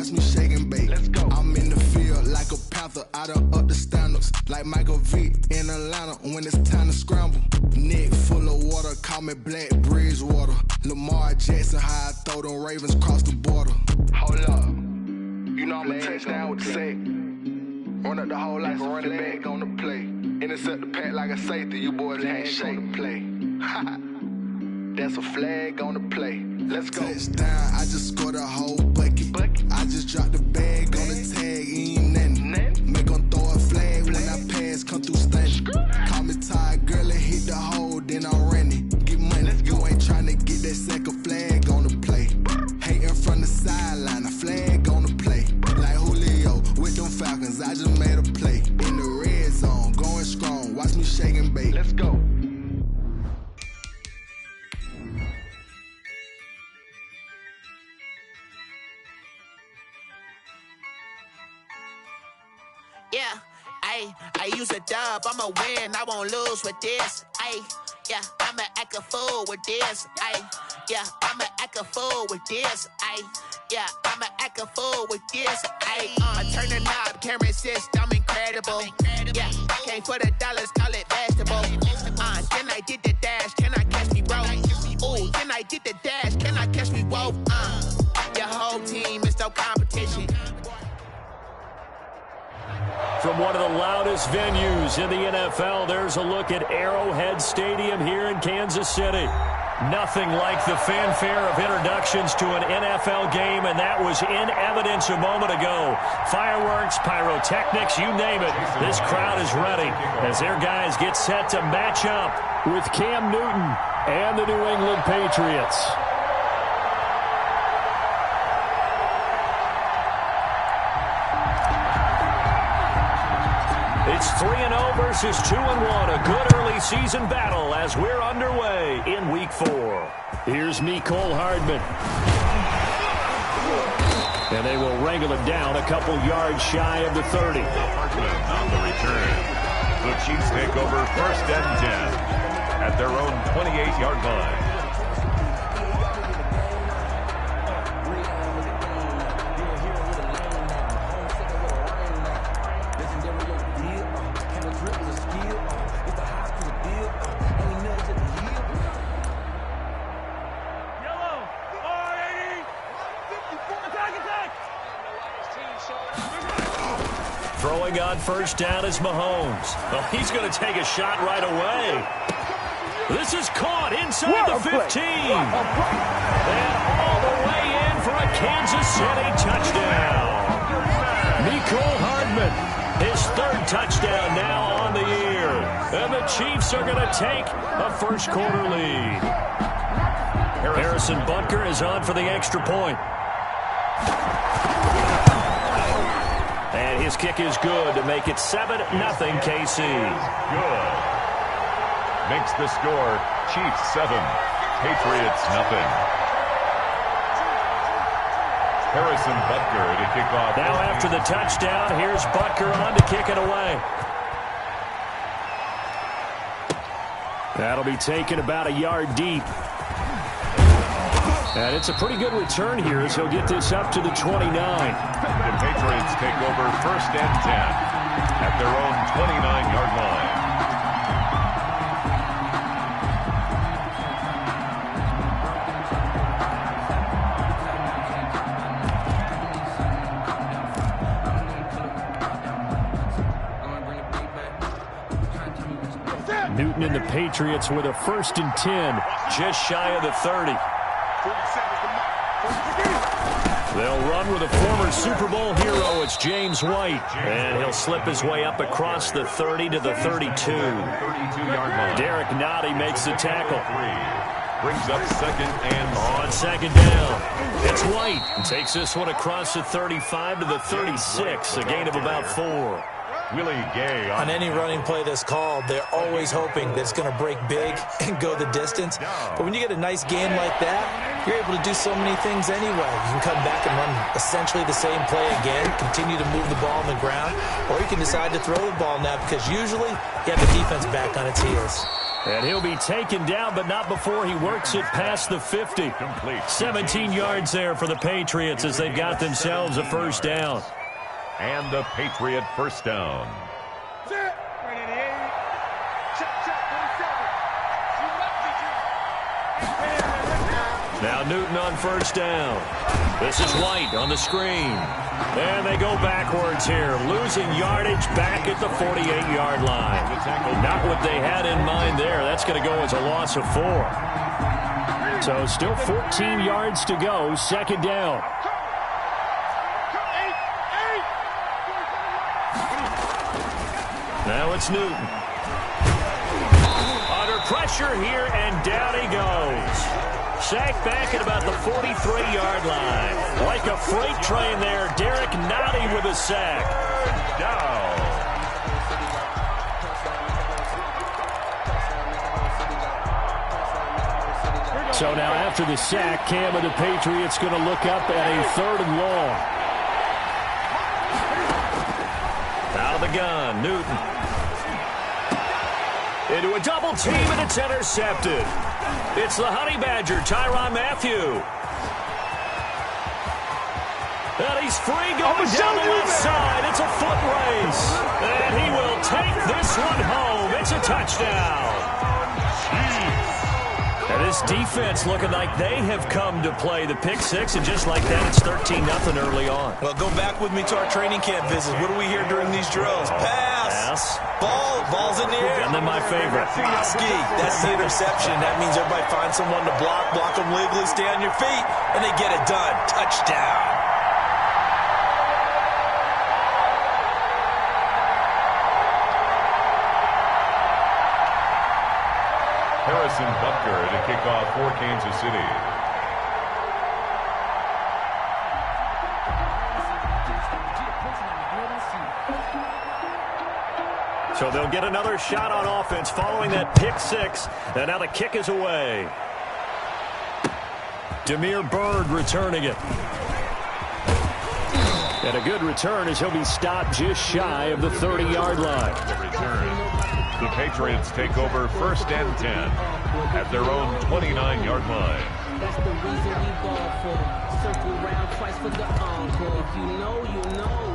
watch me shake and bake. Let's go. I'm in the field like a panther, I done up the standards. Like Michael Vick in Atlanta when it's time to scramble. Neck full of water, call me Black Bridgewater. Lamar Jackson, how I throw them Ravens across the border. Hold up. You know I'm a touchdown with the sack. Run up the whole like a running back on the play. Intercept the pack like a safety, you boys can't shake the play. That's a flag on the play. Let's go. Touchdown, I just scored a whole bucket. I just dropped the bag on the tag, ain't nothing. Make them throw a flag when I pass, come through stunning. Call me tired, girl, and hit the hole, then I'm running. Get money, you ain't trying to get that second flag on the play. Hating from the sideline, a flag on the play. Like Julio with them Falcons, I just made a play. In the red zone, going strong, watch me shake and bake. Let's go. Yeah, I use a dub, I'ma win, I won't lose with this. Yeah, I'ma act a fool with this. Yeah, I'ma act a fool with this. Yeah, I'ma act a fool with this. I turn the knob, camera assist, I'm incredible. Yeah, came for the dollars, call it vegetable. Then I did the dash, can I catch me roll? Ooh, then I did the dash, can I catch me roll? Your whole team is no competition. From one of the loudest venues in the NFL, there's a look at Arrowhead Stadium here in Kansas City. Nothing like the fanfare of introductions to an NFL game, and that was in evidence a moment ago. Fireworks, pyrotechnics, you name it. This crowd is ready as their guys get set to match up with Cam Newton and the New England Patriots. It's 3-0 versus 2-1, a good early season battle as we're underway in Week 4. Here's Mecole Hardman. And they will wrangle it down a couple yards shy of the 30. Hardman on the return. The Chiefs take over 1st and 10 at their own 28-yard line. Throwing on 1st down is Mahomes. Well, he's going to take a shot right away. This is caught inside the 15. And all the way in for a Kansas City touchdown. Mecole Hardman, his 3rd touchdown now on the year. And the Chiefs are going to take a first-quarter lead. Harrison Butker is on for the extra point. And his kick is good to make it 7-0 KC. Good. Makes the score Chiefs 7, Patriots 0. Harrison Butker to kick off. Now after the touchdown, here's Butker on to kick it away. That'll be taken about a yard deep. And it's a pretty good return here as he'll get this up to the 29. The Patriots take over 1st and 10 at their own 29-yard line. Newton and the Patriots with a 1st and 10, just shy of the 30. They'll run with a former Super Bowl hero. It's James White. And he'll slip his way up across the 30 to the 32. Derek Nottie makes the tackle. Brings up 2nd and on 2nd down. It's White. Takes this one across the 35 to the 36. A gain of about 4. Willie Gay on any running play that's called, they're always hoping that it's going to break big and go the distance. But when you get a nice game like that, you're able to do so many things anyway. You can come back and run essentially the same play again, continue to move the ball on the ground, or you can decide to throw the ball now because usually you have the defense back on its heels. And he'll be taken down, but not before he works it past the 50. Complete. 17 yards there for the Patriots as they've got themselves a first down. And the Patriot first down. Now Newton on first down. This is White on the screen. And they go backwards here, losing yardage back at the 48-yard line. Not what they had in mind there. That's going to go as a loss of 4. So still 14 yards to go, second down. Now it's Newton. Under pressure here, and down he goes. Sacked back at about the 43-yard line. Like a freight train there, Derek Nottie with a sack. Down. So now after the sack, Cam of the Patriots going to look up at a 3rd and long. Out of the gun, Newton. Into a double team, and it's intercepted. It's the Honey Badger, Tyrann Mathieu. And he's free going down the left side. It's a foot race. And he will take this one home. It's a touchdown. And this defense looking like they have come to play the pick six, and just like that, it's 13-0 early on. Well, go back with me to our training camp visits. What do we hear during these drills? Pass. Ball's in the air. And then my favorite. Ski. That's the interception. That means everybody finds someone to block them legally, stay on your feet, and they get it done. Touchdown. Harrison Butker to kick off for Kansas City. So they'll get another shot on offense following that pick six. And now the kick is away. Damiere Byrd returning it. And a good return as he'll be stopped just shy of the 30-yard line. The return. The Patriots take over 1st and 10 at their own 29-yard line. That's the reason we ball for. Circle round twice for the encore. If you know, you know.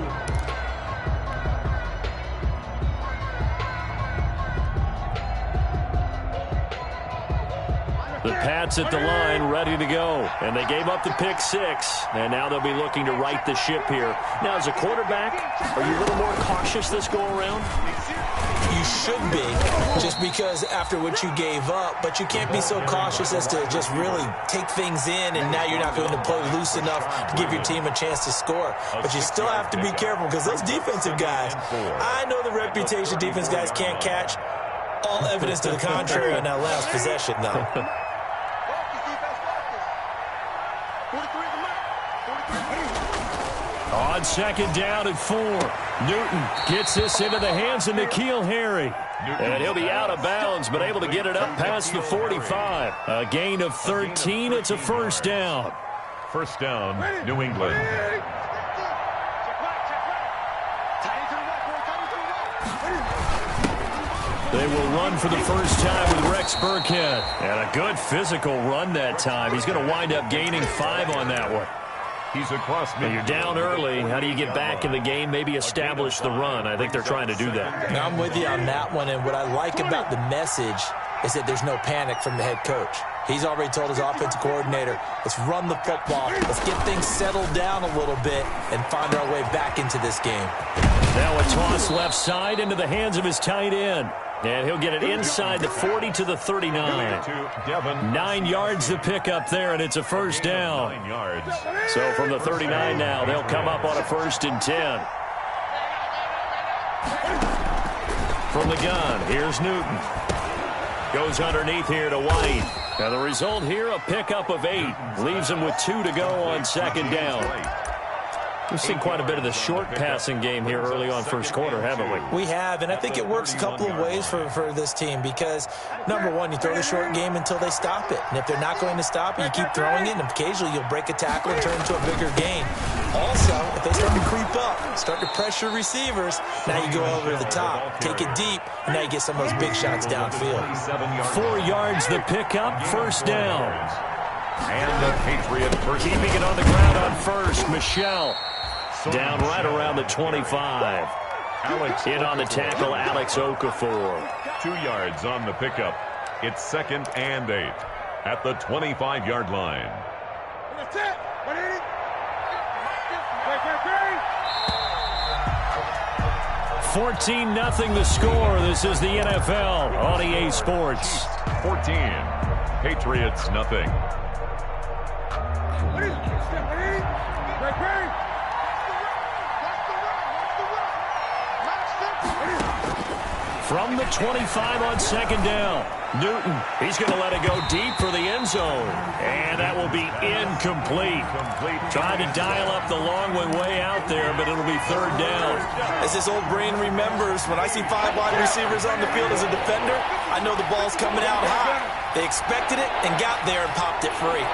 The Pats at the line, ready to go. And they gave up the pick six. And now they'll be looking to right the ship here. Now, as a quarterback, are you a little more cautious this go-around? You should be, just because after what you gave up, but you can't be so cautious as to just really take things in, and now you're not going to play loose enough to give your team a chance to score. But you still have to be careful because those defensive guys, I know the reputation defense guys can't catch. All evidence to the contrary on that last possession, though. On second down and 4. Newton gets this into the hands of N'Keal Harry. And he'll be out of bounds, but able to get it up past the 45. A gain of 13. It's a first down. First down, New England. They will run for the first time with Rex Burkhead. And a good physical run that time. He's going to wind up gaining 5 on that one. He's across midfield. You're down early. How do you get back in the game? Maybe establish the run. I think they're trying to do that. I'm with you on that one, and what I like about the message is that there's no panic from the head coach. He's already told his offensive coordinator, let's run the football. Let's get things settled down a little bit and find our way back into this game. Now a toss left side into the hands of his tight end. And he'll get it inside the 40 to the 39. 9 yards to pick up there, and it's a first down. 9 yards. So from the 39 now, they'll come up on a 1st and 10. From the gun, here's Newton. Goes underneath here to White. Now the result here, a pickup of 8. Leaves him with 2 to go on second down. We've seen quite a bit of the short passing game here early on first quarter, haven't we? We have, and I think it works a couple of ways for this team because, number one, you throw the short game until they stop it. And if they're not going to stop it, you keep throwing it, and occasionally you'll break a tackle and turn into a bigger gain. Also, if they start to creep up, start to pressure receivers, now you go over the top, take it deep, and now you get some of those big shots downfield. 4 yards the pickup, first down. And the Patriot first. Keeping it on the ground on first, Michelle. Down right around the 25. Alex in on the tackle, Alex Okafor. 2 yards on the pickup. It's 2nd and 8 at the 25-yard line. 14-0 the score. This is the NFL on EA Sports. 14. Patriots nothing. From the 25 on 2nd down. Newton, he's going to let it go deep for the end zone. And that will be incomplete. Trying to dial up the long way out there, but it'll be 3rd down. As this old brain remembers, when I see 5 wide receivers on the field as a defender, I know the ball's coming out high. They expected it and got there and popped it free.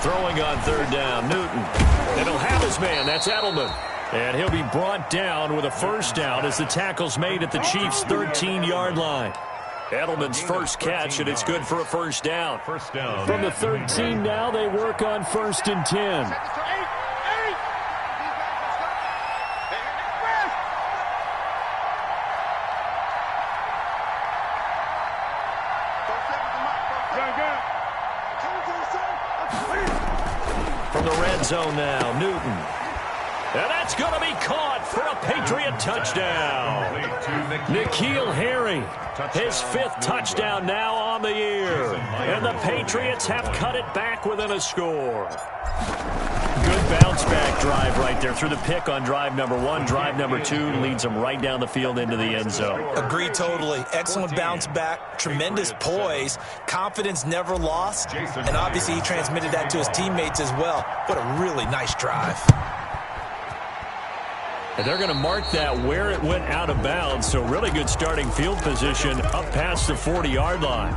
Throwing on 3rd down, Newton. And he'll have his man, that's Edelman. And he'll be brought down with a first down as the tackle's made at the Chiefs' 13-yard line. Edelman's first catch, and it's good for a first down. First down. From the 13 now, they work on 1st and 10. From the red zone now, Newton. And that's going to be caught for a Patriot touchdown. N'Keal Harry, his 5th touchdown now on the year. And the Patriots have cut it back within a score. Good bounce-back drive right there through the pick on drive number 1. Drive number 2 leads them right down the field into the end zone. Agree totally. Excellent bounce back, tremendous poise, confidence never lost, and obviously he transmitted that to his teammates as well. What a really nice drive. And they're going to mark that where it went out of bounds, so really good starting field position up past the 40-yard line.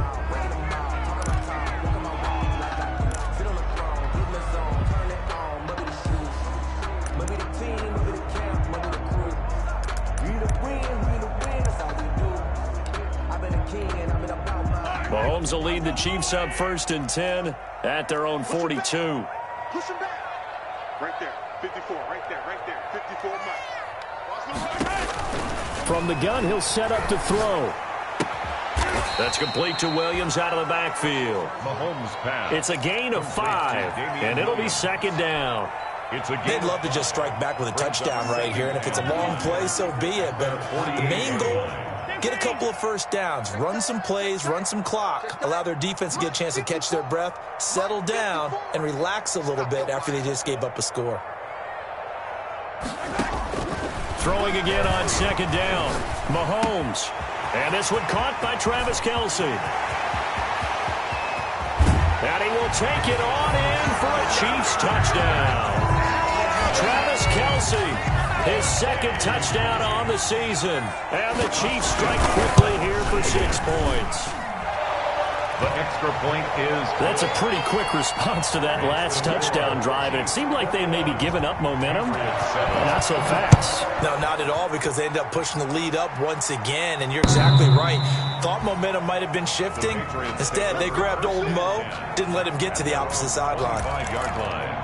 Mahomes will lead the Chiefs up 1st and 10 at their own 42. Push him back. Right there. 54. Right there. 54 miles. From the gun, he'll set up to throw. That's complete to Williams out of the backfield. Mahomes pass. It's a gain of 5, and it'll be 2nd down. They'd love to just strike back with a touchdown right here, and if it's a long play, so be it. But the main goal, get a couple of first downs, run some plays, run some clock, allow their defense to get a chance to catch their breath, settle down, and relax a little bit after they just gave up a score. Throwing again on 2nd down. Mahomes. And this one caught by Travis Kelce. And he will take it on in for a Chiefs touchdown. Travis Kelce, his 2nd touchdown on the season. And the Chiefs strike quickly here for 6 points. The extra point is... That's a pretty quick response to that last touchdown drive. And it seemed like they may be giving up momentum. Not so fast. No, not at all, because they ended up pushing the lead up once again. And you're exactly right. Thought momentum might have been shifting. Instead, they grabbed old Mo, didn't let him get to the opposite sideline. 5-yard line.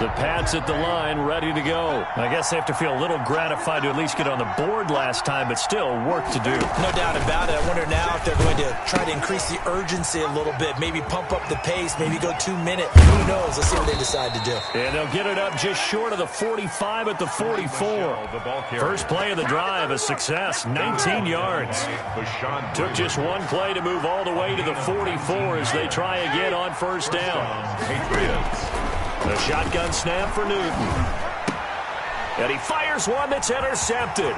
The Pats at the line, ready to go. I guess they have to feel a little gratified to at least get on the board last time, but still work to do. No doubt about it. I wonder now if they're going to try to increase the urgency a little bit, maybe pump up the pace, maybe go 2 minutes. Who knows? Let's see what they decide to do. And they'll get it up just short of the 45 at the 44. First play of the drive, a success, 19 yards. Took just one play to move all the way to the 44 as they try again on 1st down. Patriots. The shotgun snap for Newton. And he fires one that's intercepted.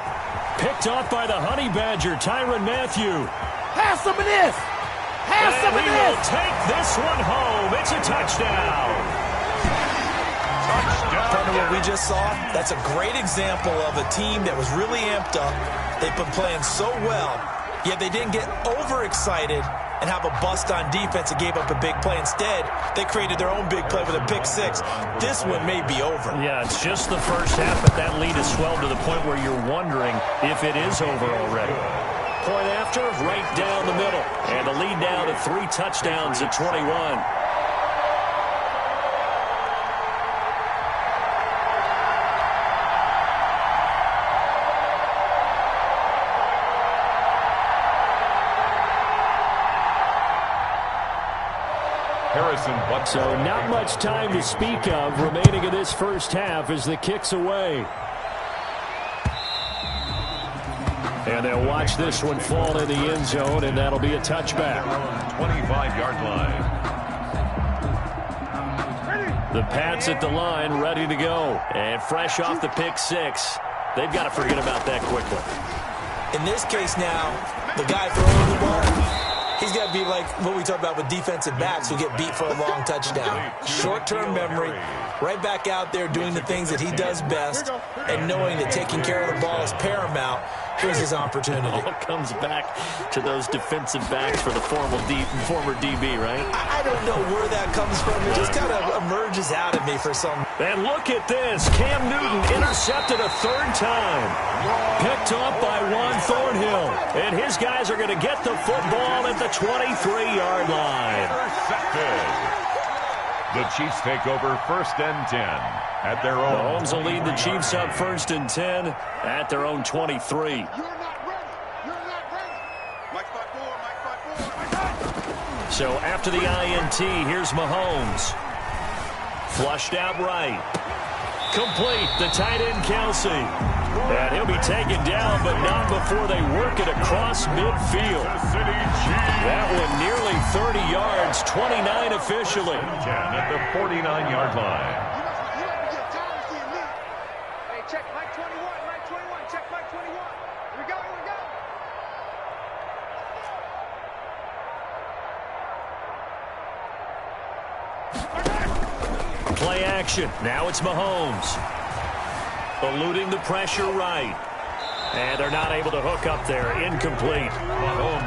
Picked off by the Honey Badger, Tyrann Mathieu. Have some of this! Have some of And he will take this one home. It's a touchdown. Partner, what we just saw, that's a great example of a team that was really amped up. They've been playing so well, yet they didn't get overexcited and have a bust on defense and gave up a big play. Instead, they created their own big play with a pick six. This one may be over. Yeah, it's just the first half, but that lead has swelled to the point where you're wondering if it is over already. Point after, right down the middle. And the lead now to 3 touchdowns at 21. So not much time to speak of remaining in this first half as the kick's away. And they'll watch this one fall in the end zone, and that'll be a touchback. 25-yard line. The Pats at the line, ready to go. And fresh off the pick six, they've got to forget about that quickly. In this case now, the guy throwing the ball, he's got to be like what we talk about with defensive backs who get beat for a long touchdown. Short-term memory, right back out there doing the things that he does best, and knowing that taking care of the ball is paramount. Here's his opportunity. All comes back to those defensive backs for the former DB, right? I don't know where that comes from. It just kind of emerges out of me for some. And look at this. Cam Newton intercepted a 3rd time. Picked off by Juan Thornhill. And his guys are going to get the football at the 23-yard line. Intercepted. The Chiefs take over 1st and 10 at their own. Mahomes will lead the Chiefs up 1st and 10 at their own 23. You're not ready. You're not ready. Mike 5-4, Mike 5-4. So after the INT, here's Mahomes. Flushed out right. Complete. The tight end, Kelsey. And he'll be taken down, but not before they work it across midfield. That one nearly 30 yards, 29 officially. 10 at the 49-yard line. You like to get tired of seeing me. Hey, check Mike 21, Mike 21, check Mike 21. Here we go, here we go. Play action. Now it's Mahomes. Eluding the pressure right. And they're not able to hook up there. Incomplete.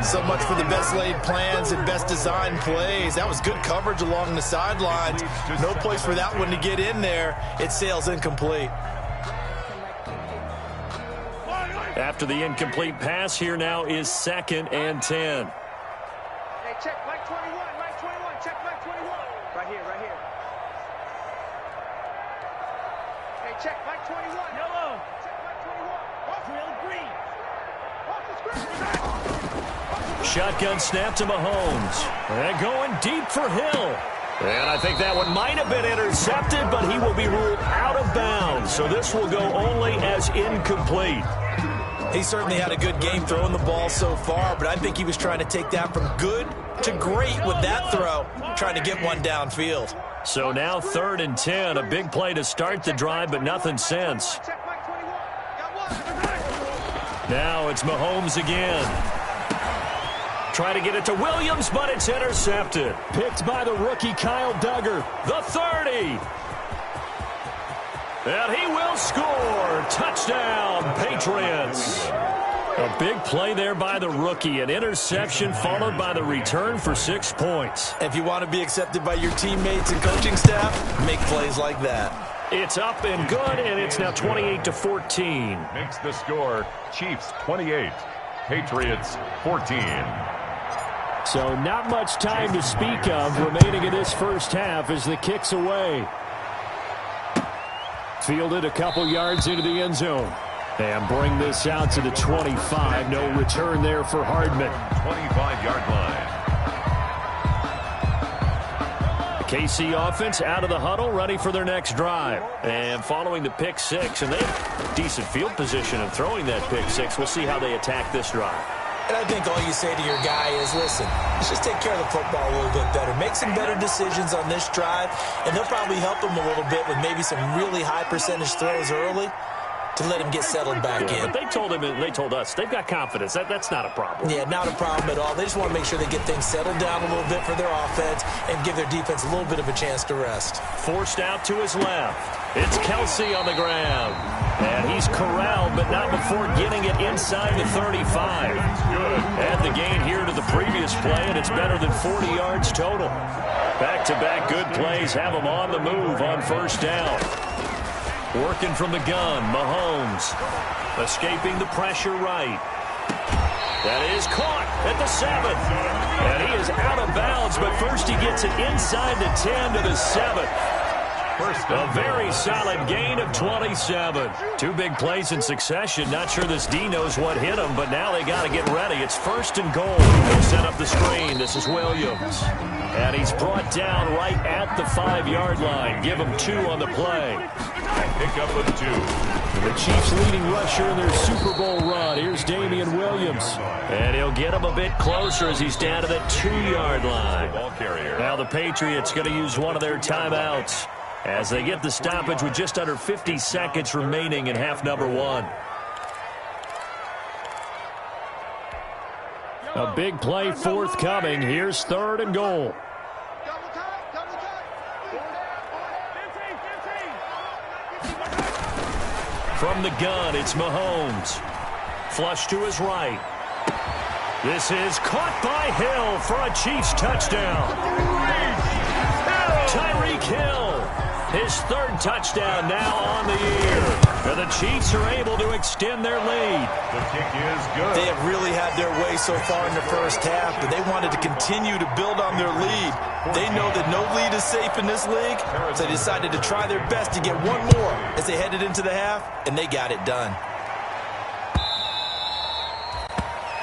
So much for the best laid plans and best designed plays. That was good coverage along the sidelines. No place for that one to get in there. It sails incomplete. After the incomplete pass, here now is 2nd and 10. Hey, check Mike 21, Mike 21, check Mike 21. Right here, right here. Hey, check Mike 21. Yellow. Check Mike 21. Drill green. Off the screen. Shotgun snap to Mahomes. And going deep for Hill. And I think that one might have been intercepted, but he will be ruled out of bounds. So this will go only as incomplete. He certainly had a good game throwing the ball so far, but I think he was trying to take that from good to great with that throw, trying to get one downfield. So now 3rd and 10, a big play to start the drive, but nothing since. Check Mike 21. Got one. Now it's Mahomes again. Try to get it to Williams, but it's intercepted. Picked by the rookie Kyle Duggar. The 30. And he will score. Touchdown, Patriots. A big play there by the rookie. An interception followed by the return for 6 points. If you want to be accepted by your teammates and coaching staff, make plays like that. It's up and good, and it's now 28-14. Makes the score Chiefs 28, Patriots 14. So not much time to speak of remaining in this first half as the kick's away. Fielded a couple yards into the end zone. And bring this out to the 25. No return there for Hardman. 25-yard line. The KC offense out of the huddle, ready for their next drive. And following the pick six, and they have decent field position in throwing that pick six. We'll see how they attack this drive. And I think all you say to your guy is, listen, let's just take care of the football a little bit better. Make some better decisions on this drive, and they'll probably help him a little bit with maybe some really high percentage throws early to let him get settled back in. But they told him, and they told us, they've got confidence. That's not a problem. Yeah, not a problem at all. They just want to make sure they get things settled down a little bit for their offense and give their defense a little bit of a chance to rest. Forced out to his left. It's Kelsey on the ground. And he's corralled, but not before getting it inside the 35. Add the gain here to the previous play, and it's better than 40 yards total. Back-to-back good plays have him on the move on first down. Working from the gun, Mahomes. Escaping the pressure right. That is caught at the 7. And he is out of bounds, but first he gets it inside the 10 to the 7. A very solid gain of 27. Two big plays in succession. Not sure this D knows what hit him, but now they got to get ready. It's 1st and goal. They'll set up the screen. This is Williams. And he's brought down right at the 5-yard line. Give him 2 on the play. Pick up of 2. The Chiefs' leading rusher in their Super Bowl run. Here's Damian Williams. And he'll get him a bit closer as he's down to the 2-yard line. Now the Patriots going to use one of their timeouts as they get the stoppage with just under 50 seconds remaining in half number 1. A big play forthcoming. Here's 3rd and goal. From the gun, it's Mahomes. Flush to his right. This is caught by Hill for a Chiefs touchdown. Tyreek Hill. His 3rd touchdown now on the year. And the Chiefs are able to extend their lead. The kick is good. They have really had their way so far in the first half, but they wanted to continue to build on their lead. They know that no lead is safe in this league, so they decided to try their best to get one more as they headed into the half, and they got it done.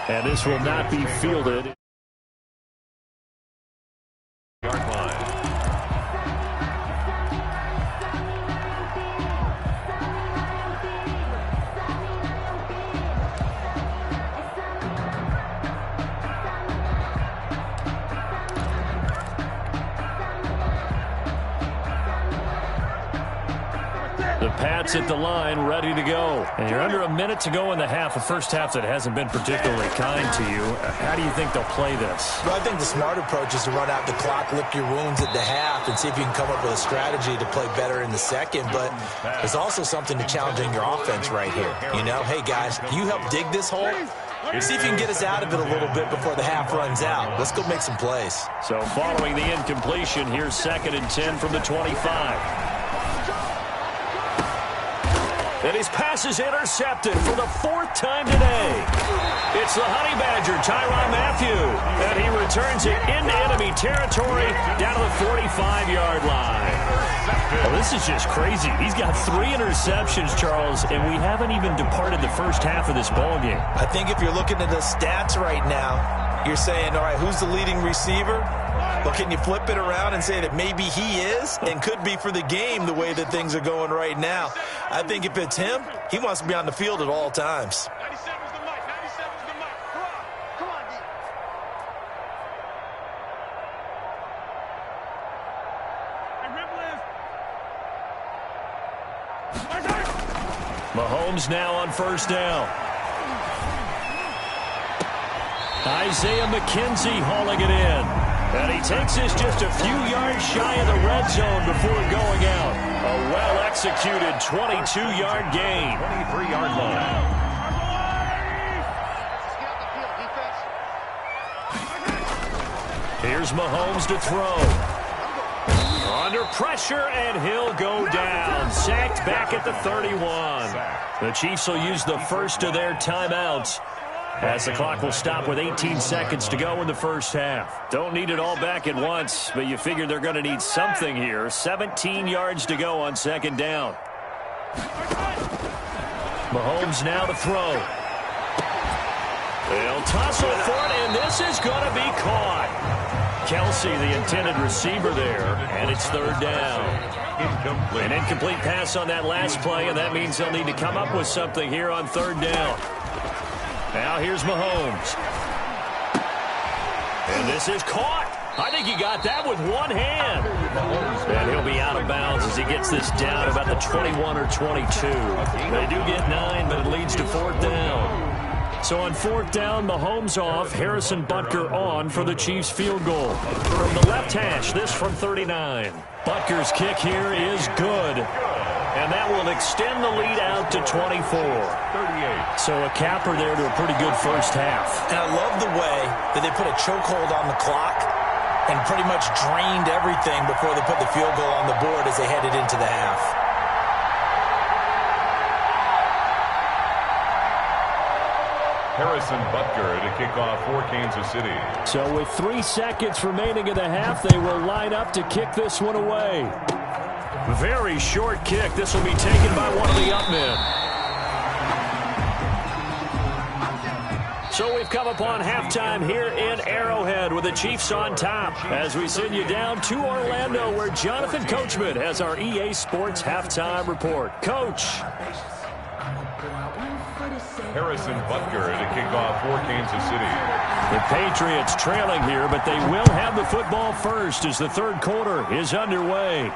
And this will not be fielded. The Pats at the line, ready to go. And you're under a minute to go in the half, a first half that hasn't been particularly kind to you. How do you think they'll play this? Well, I think the smart approach is to run out the clock, lick your wounds at the half, and see if you can come up with a strategy to play better in the second. But there's also something to challenging your offense right here. You know, hey, guys, can you help dig this hole? See if you can get us out of it a little bit before the half runs out. Let's go make some plays. So following the incompletion, here's 2nd and 10 from the 25. And his pass is intercepted for the 4th time today. It's the Honey Badger, Tyrann Mathieu. And he returns it into enemy territory down to the 45-yard line. Well, this is just crazy. He's got 3 interceptions, Charles, and we haven't even departed the first half of this ballgame. I think if you're looking at the stats right now, you're saying, all right, who's the leading receiver? Well, can you flip it around and say that maybe he is and could be for the game the way that things are going right now? I think if it's him, he wants to be on the field at all times. 97's the mic. 97's the mic. Come on, D. Hey, Mahomes now on first down. Isaiah McKenzie hauling it in. And he takes this just a few yards shy of the red zone before going out. A well-executed 22-yard gain. 23-yard line. Here's Mahomes to throw. Under pressure, and he'll go down. Sacked back at the 31. The Chiefs will use the first of their timeouts, as the clock will stop with 18 seconds to go in the first half. Don't need it all back at once, but you figure they're going to need something here. 17 yards to go on 2nd down. Mahomes now to throw. They'll tussle for it, and this is going to be caught. Kelsey, the intended receiver there, and it's 3rd down. Incomplete. An incomplete pass on that last play, and that means they'll need to come up with something here on 3rd down. Now here's Mahomes. And this is caught. I think he got that with one hand. And he'll be out of bounds as he gets this down about the 21 or 22. They do get 9, but it leads to 4th down. So on 4th down, Mahomes off, Harrison Butker on for the Chiefs field goal. From the left hash, this from 39. Butker's kick here is good. And that will extend the lead out to 24. 38. So a capper there to a pretty good first half. And I love the way that they put a chokehold on the clock and pretty much drained everything before they put the field goal on the board as they headed into the half. Harrison Butker to kick off for Kansas City. So with 3 seconds remaining in the half, they will line up to kick this one away. Very short kick. This will be taken by one of the up men. So we've come upon halftime here in Arrowhead with the Chiefs on top as we send you down to Orlando where Jonathan Coachman has our EA Sports halftime report. Coach. Harrison Butker to kick off for Kansas City. The Patriots trailing here, but they will have the football first as the third quarter is underway.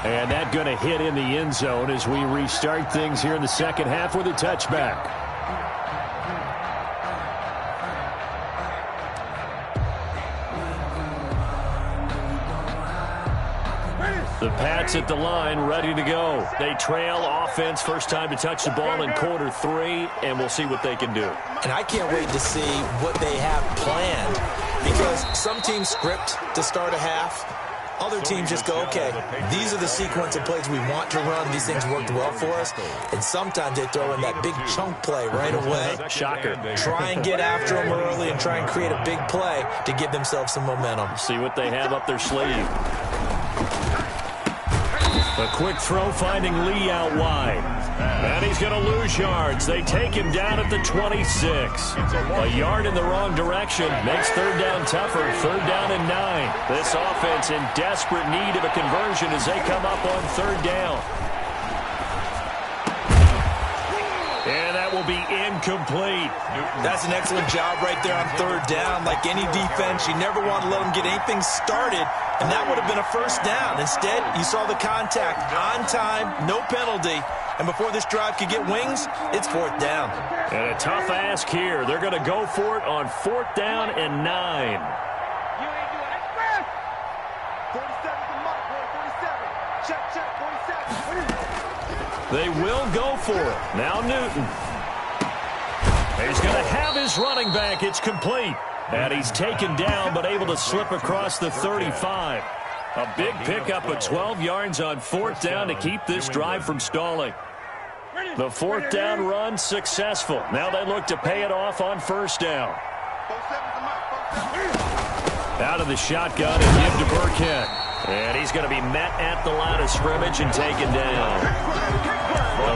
And that going to hit in the end zone as we restart things here in the second half with a touchback. The Pats at the line, ready to go. They trail offense, first time to touch the ball in quarter 3, and we'll see what they can do. And I can't wait to see what they have planned because some teams script to start a half. Other teams just go, okay, these are the sequence of plays we want to run. These things worked well for us. And sometimes they throw in that big chunk play right away. Shocker. Try and get after them early and try and create a big play to give themselves some momentum. See what they have up their sleeve. A quick throw finding Lee out wide. And he's going to lose yards. They take him down at the 26. A yard in the wrong direction makes third down tougher. Third down and 9. This offense in desperate need of a conversion as they come up on third down. And that will be incomplete. That's an excellent job right there on third down. Like any defense, you never want to let them get anything started, and that would have been a first down. Instead, you saw the contact on time, no penalty, and before this drive could get wings, it's fourth down. And a tough ask here. They're going to go for it on fourth down and 9. You ain't doing it. 47's the mark, boy. 47. Check, 47. They will go for it. Now Newton. He's going to have his running back. It's complete. And he's taken down but able to slip across the 35. A big pickup of 12 yards on fourth down to keep this drive from stalling. The fourth down run successful. Now they look to pay it off on first down. Out of the shotgun and give to Burkhead. And he's going to be met at the line of scrimmage and taken down.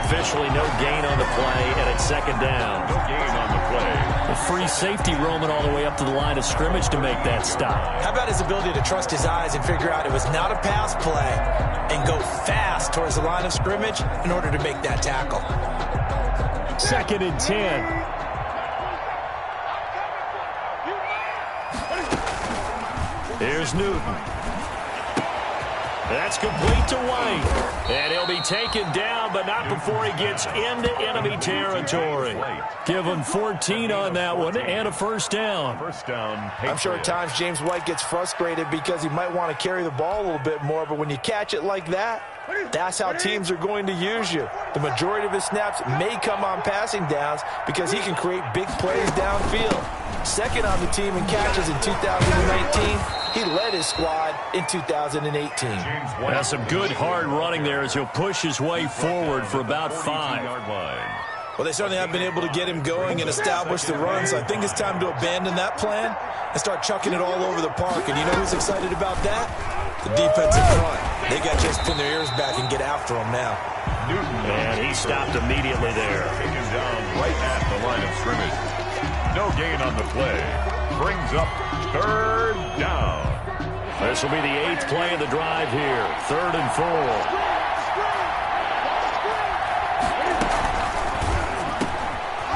Officially no gain on the play, and it's second down. No gain on the play. A free safety roaming all the way up to the line of scrimmage to make that stop. How about his ability to trust his eyes and figure out it was not a pass play and go fast towards the line of scrimmage in order to make that tackle. Second and 10. Here's Newton. That's complete to White. And he'll be taken down, but not before he gets into enemy territory. Give him 14 on that one and a first down. First down. I'm sure at times James White gets frustrated because he might want to carry the ball a little bit more, but when you catch it like that, that's how teams are going to use you. The majority of his snaps may come on passing downs because he can create big plays downfield. Second on the team in catches in 2019. He led his squad in 2018. Now some good hard running there as he'll push his way forward for about 5. Well, they certainly have been able to get him going and establish the run, so I think it's time to abandon that plan and start chucking it all over the park. And you know who's excited about that? The defensive front. They got to just pin their ears back and get after him now. And he stopped immediately there. Taken down right at the line of scrimmage. No gain on the play. Brings up third down. This will be the 8th play of the drive here. 3rd and 4.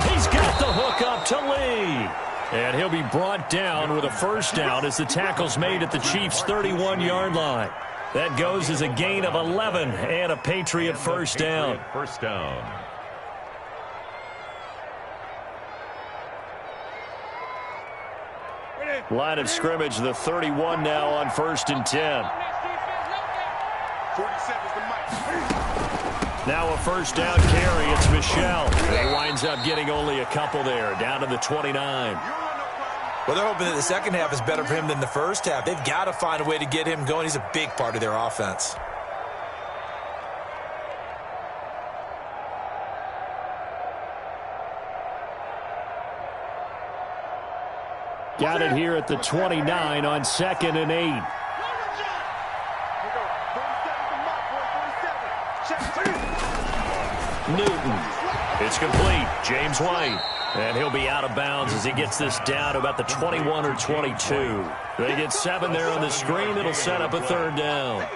He's Off the hook up to Lee. And he'll be brought down with a first down as the tackle's made at the Chiefs' 31-yard line. That goes as a gain of 11 and a Patriot first down. First down. Line of scrimmage, the 31 now on 1st and 10. Now a first down carry. It's Michel. He winds up getting only a couple there, down to the 29. Well, they're hoping that the second half is better for him than the first half. They've got to find a way to get him going. He's a big part of their offense. Got it here at the 29 on 2nd and 8. Newton. It's complete. James White. And he'll be out of bounds as he gets this down to about the 21 or 22. They get 7 there on the screen. It'll set up a third down.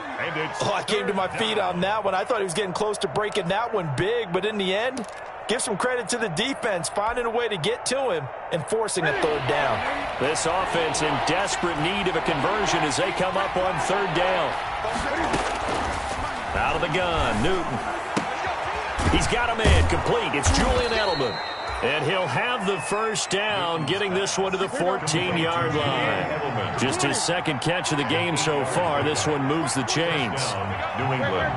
Oh, I came to my feet on that one. I thought he was getting close to breaking that one big, but in the end, give some credit to the defense, finding a way to get to him and forcing a third down. This offense in desperate need of a conversion as they come up on third down. Out of the gun, Newton. He's got him in, complete. It's Julian Edelman. And he'll have the first down, getting this one to the 14-yard line. Just his second catch of the game so far. This one moves the chains. New England.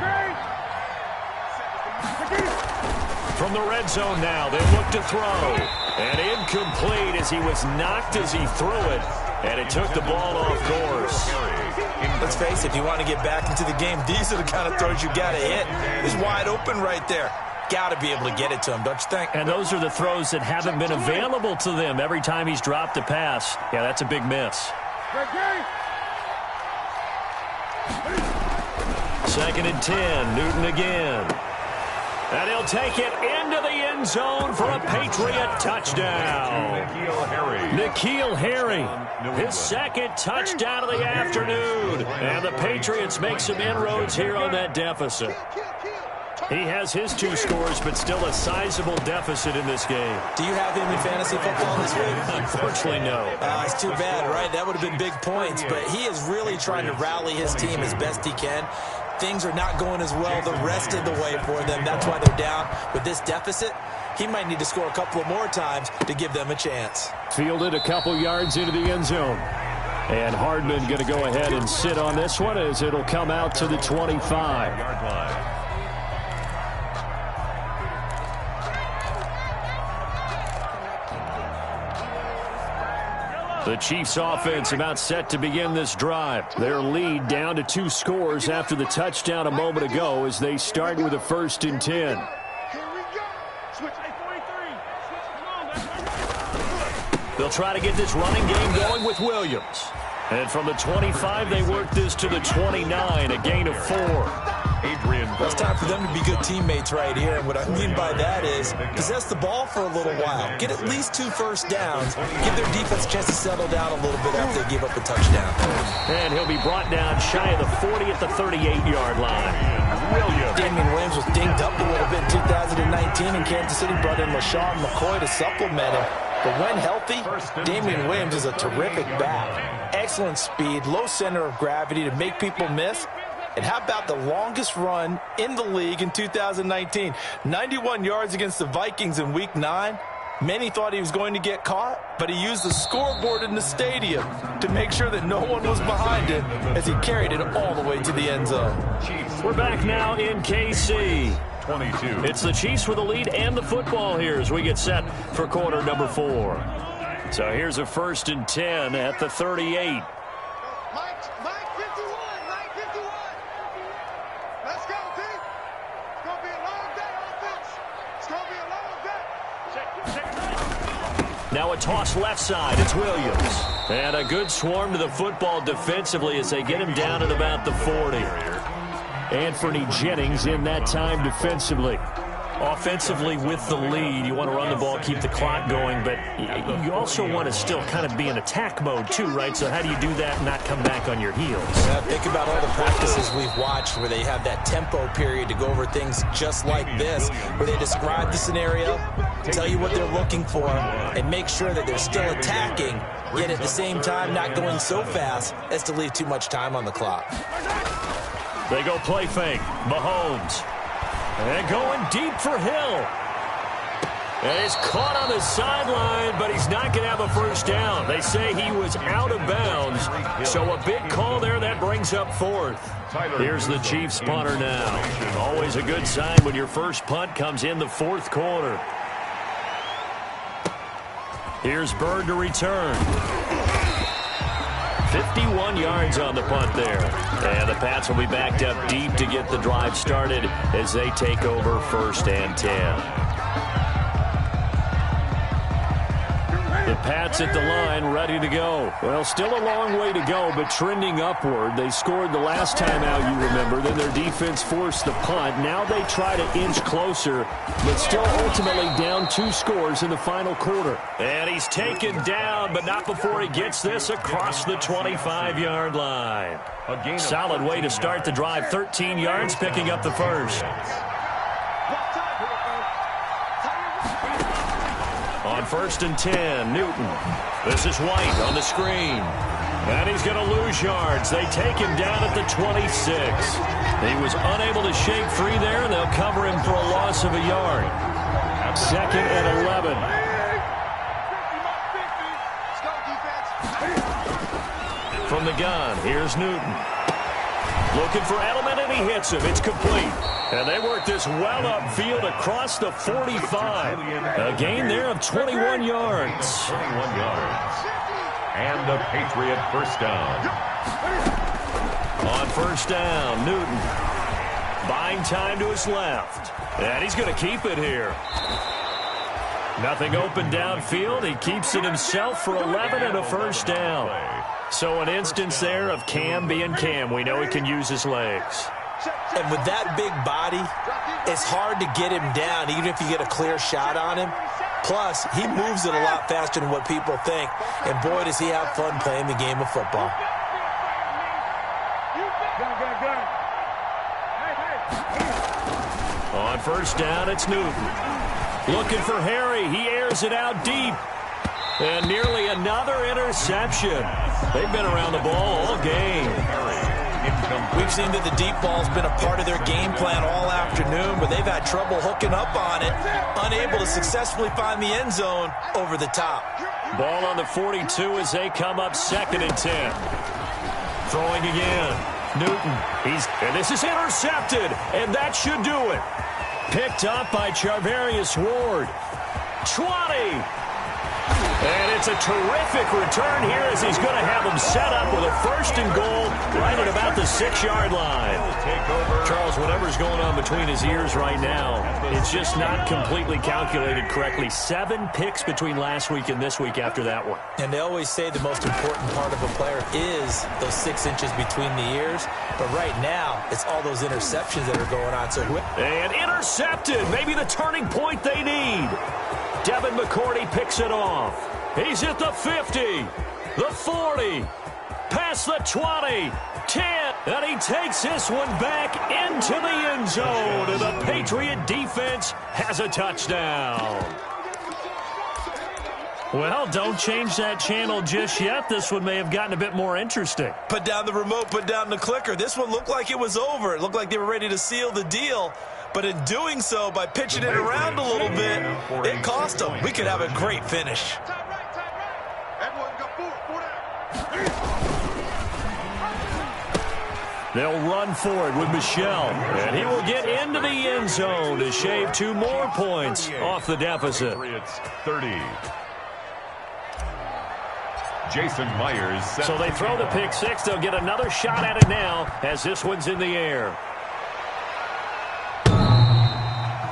From the red zone now, they look to throw. And incomplete as he was knocked as he threw it. And it took the ball off course. Let's face it, if you want to get back into the game, these are the kind of throws you got to hit. He's wide open right there. Got to be able to get it to him, don't you think? And those are the throws that haven't been available to them every time he's dropped a pass. Yeah, that's a big miss. 2nd and 10, Newton again. And he'll take it into the end zone for a Patriot touchdown. N'Keal Harry, his second touchdown of the afternoon. And the Patriots make some inroads here on that deficit. He has his 2 scores, but still a sizable deficit in this game. Do you have him in fantasy football this week? Unfortunately, no. It's too bad, right? That would have been big points, but he is really trying to rally his team as best he can. Things are not going as well the rest of the way for them. That's why they're down. With this deficit, he might need to score a couple of more times to give them a chance. Fielded a couple yards into the end zone. And Hardman going to go ahead and sit on this one as it'll come out to the 25-yard line. The Chiefs offense about set to begin this drive. Their lead down to 2 scores after the touchdown a moment ago as they start with a 1st and 10. They'll try to get this running game going with Williams. And from the 25, they work this to the 29, a gain of 4. Well, it's time for them to be good teammates right here. And what I mean by that is possess the ball for a little while. Get at least 2 first downs. Give their defense a chance to settle down a little bit after they give up a touchdown. And he'll be brought down shy of the 40 at the 38-yard line. Damian Williams was dinged up a little bit in 2019, and Kansas City brought in LaShawn McCoy to supplement him. But when healthy, Damian Williams is a terrific back. Excellent speed, low center of gravity to make people miss. And how about the longest run in the league in 2019? 91 yards against the Vikings in Week 9. Many thought he was going to get caught, but he used the scoreboard in the stadium to make sure that no one was behind him as he carried it all the way to the end zone. We're back now in KC. 22. It's the Chiefs with the lead and the football here as we get set for quarter number 4. So here's a 1st and 10 at the 38. Now a toss left side. It's Williams. And a good swarm to the football defensively as they get him down at about the 40. Anthony Jennings in that time defensively. Offensively with the lead, you want to run the ball, keep the clock going, but you also want to still kind of be in attack mode too, right? So how do you do that and not come back on your heels? Yeah, think about all the practices we've watched where they have that tempo period to go over things just like this, where they describe the scenario, tell you what they're looking for, and make sure that they're still attacking, yet at the same time not going so fast as to leave too much time on the clock. They go play fake. Mahomes. And going deep for Hill. And he's caught on the sideline, but he's not going to have a first down. They say he was out of bounds, so a big call there that brings up fourth. Here's the Chiefs punter now. Always a good sign when your first punt comes in the fourth quarter. Here's Bird to return. 51 yards on the punt there. And the Pats will be backed up deep to get the drive started as they take over 1st and 10. The Pats at the line, ready to go. Well, still a long way to go, but trending upward. They scored the last time out, you remember. Then their defense forced the punt. Now they try to inch closer, but still ultimately down 2 scores in the final quarter. And he's taken down, but not before he gets this across the 25-yard line. Solid way to start the drive. 13 yards, picking up the first. On 1st and 10, Newton. This is White on the screen. And he's going to lose yards. They take him down at the 26. He was unable to shake free there, and they'll cover him for a loss of a yard. 2nd and 11. From the gun, here's Newton. Looking for Edelman, and he hits him. It's complete. And they work this well upfield across the 45. A gain there of 21 yards. 21 yards. And the Patriot first down. On 1st down, Newton. Buying time to his left. And he's going to keep it here. Nothing open downfield. He keeps it himself for 11 and a first down. So an instance there of Cam being Cam. We know he can use his legs. And with that big body, it's hard to get him down, even if you get a clear shot on him. Plus, he moves it a lot faster than what people think. And boy, does he have fun playing the game of football. On 1st down, it's Newton. Looking for Harry. He airs it out deep. And nearly another interception. They've been around the ball all game. We've seen that the deep ball's been a part of their game plan all afternoon, but they've had trouble hooking up on it, unable to successfully find the end zone over the top. Ball on the 42 as they come up 2nd and 10. Throwing again. Newton. And this is intercepted, and that should do it. Picked up by Charvarius Ward. 20. And it's a terrific return here as he's going to have him set up with a 1st and goal right at about the 6-yard line. Charles, whatever's going on between his ears right now, it's just not completely calculated correctly. 7 picks between last week and this week after that one. And they always say the most important part of a player is those 6 inches between the ears. But right now, it's all those interceptions that are going on. And intercepted. Maybe the turning point they need. Devin McCourty picks it off. He's at the 50, the 40, past the 20, 10, and he takes this one back into the end zone, and the Patriot defense has a touchdown. Well, don't change that channel just yet. This one may have gotten a bit more interesting. Put down the remote, put down the clicker. This one looked like it was over. It looked like they were ready to seal the deal. But in doing so, by pitching it around a little bit, it cost them. We could have a great finish. They'll run for it with Michelle, and he will get into the end zone to shave 2 more points off the deficit. 30. Jason Myers. So they throw the pick 6. They'll get another shot at it now as this one's in the air.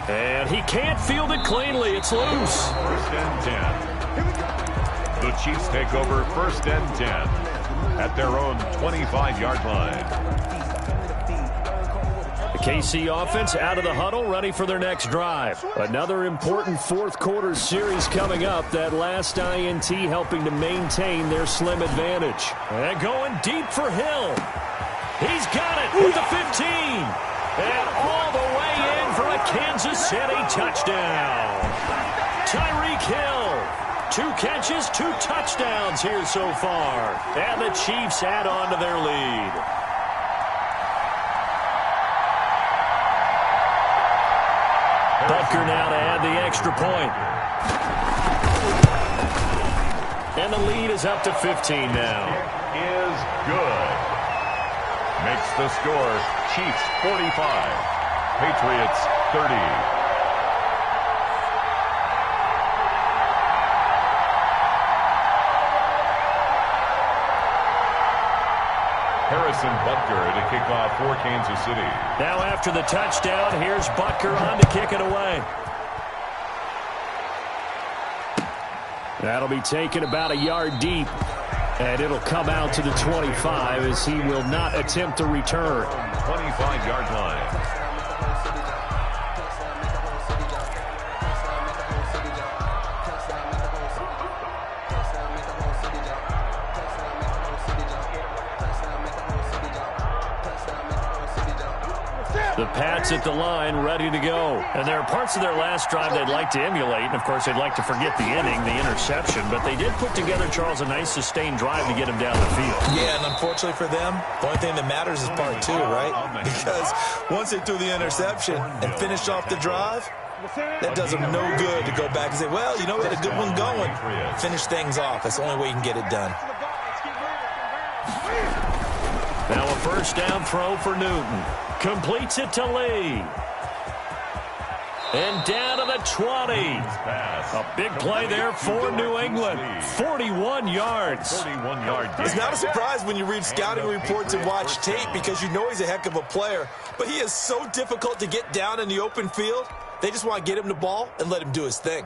And he can't field it cleanly. It's loose. 1st and 10. The Chiefs take over 1st and 10 at their own 25-yard line. The KC offense out of the huddle, ready for their next drive. Another important 4th quarter series coming up. That last INT helping to maintain their slim advantage. And going deep for Hill. He's got it with the 15. And all the way in for a Kansas City touchdown. Tyreek Hill. 2 catches, 2 touchdowns here so far. And the Chiefs add on to their lead. Butker now to add the extra point. And the lead is up to 15 now. It is good. Makes the score Chiefs 45, Patriots 30. Harrison Butker to kick off for Kansas City. Now after the touchdown, here's Butker on to kick it away. That'll be taken about a yard deep. And it'll come out to the 25 as he will not attempt to return. 25-yard line. The Pats at the line, ready to go. And there are parts of their last drive they'd like to emulate. And, of course, they'd like to forget the inning, the interception. But they did put together, Charles, a nice sustained drive to get him down the field. Yeah, and unfortunately for them, the only thing that matters is part 2, right? Because once they threw the interception and finished off the drive, that does them no good to go back and say, well, you know, we had a good one going. Finish things off. That's the only way you can get it done. Now a first down throw for Newton. Completes it to Lee. And down to the 20. A big play there for New England. 41 yards. 41-yard gain. It's not a surprise when you read scouting reports and watch tape because you know he's a heck of a player. But he is so difficult to get down in the open field. They just want to get him the ball and let him do his thing.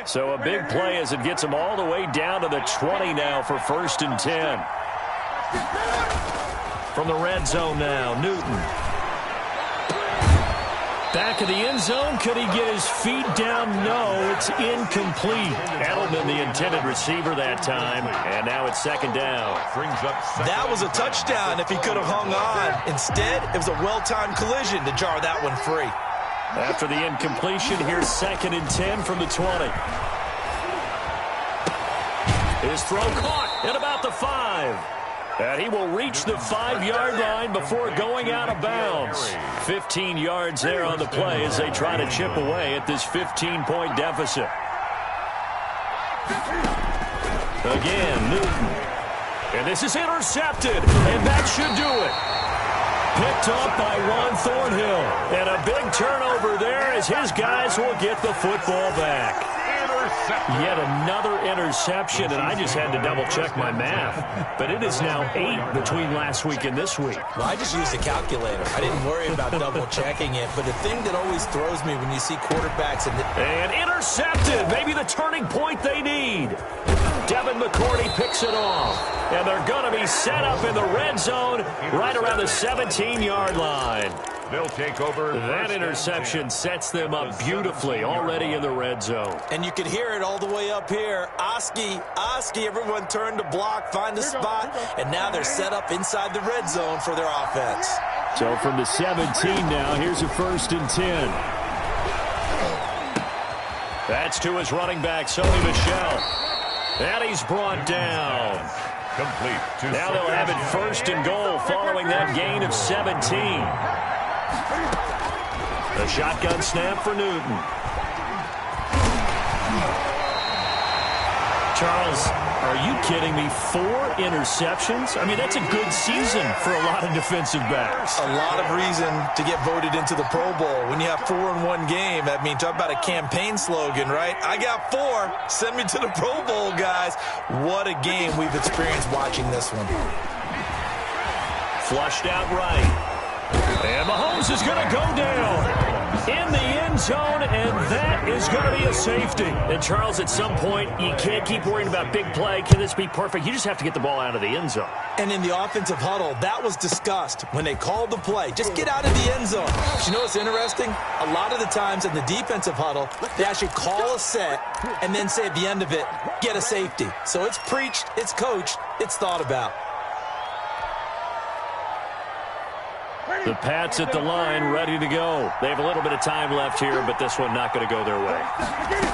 So a big play as it gets him all the way down to the 20 now for 1st and 10. From the red zone now, Newton. Back of the end zone. Could he get his feet down? No, it's incomplete. Edelman, the intended receiver that time. And now it's 2nd down. That was a touchdown if he could have hung on. Instead, it was a well-timed collision to jar that one free. After the incompletion, here's 2nd and 10 from the 20. His throw caught at about the 5. And he will reach the 5-yard line before going out of bounds. 15 yards there on the play as they try to chip away at this 15-point deficit. Again, Newton. And this is intercepted, and that should do it. Picked up by Juan Thornhill. And a big turnover there as his guys will get the football back. Yet another interception, and I just had to double-check my math. But it is now 8 between last week and this week. Well, I just used a calculator. I didn't worry about double-checking it. But the thing that always throws me when you see quarterbacks... And intercepted. Maybe the turning point they need. Devin McCourty picks it off. And they're going to be set up in the red zone right around the 17-yard line. They'll take over. That interception sets them up beautifully already in the red zone. And you can hear it all the way up here. Oski, everyone turned to block, find a spot, and now they're set up inside the red zone for their offense. So from the 17 now, here's a 1st and 10. That's to his running back, Sony Michel. And he's brought down. Complete. Now they'll have it 1st and goal following that gain of 17. A shotgun snap for Newton. Charles, are you kidding me? 4 interceptions? I mean, that's a good season for a lot of defensive backs. A lot of reason to get voted into the Pro Bowl. When you have 4 in one game, I mean, talk about a campaign slogan, right? I got 4. Send me to the Pro Bowl, guys. What a game we've experienced watching this one. Flushed out right. And Mahomes is going to go down in the end zone, and that is going to be a safety. And, Charles, at some point, you can't keep worrying about big play. Can this be perfect? You just have to get the ball out of the end zone. And in the offensive huddle, that was discussed when they called the play. Just get out of the end zone. But you know what's interesting? A lot of the times in the defensive huddle, they actually call a set and then say at the end of it, get a safety. So it's preached, it's coached, it's thought about. The Pats at the line, ready to go. They have a little bit of time left here, but this one not going to go their way.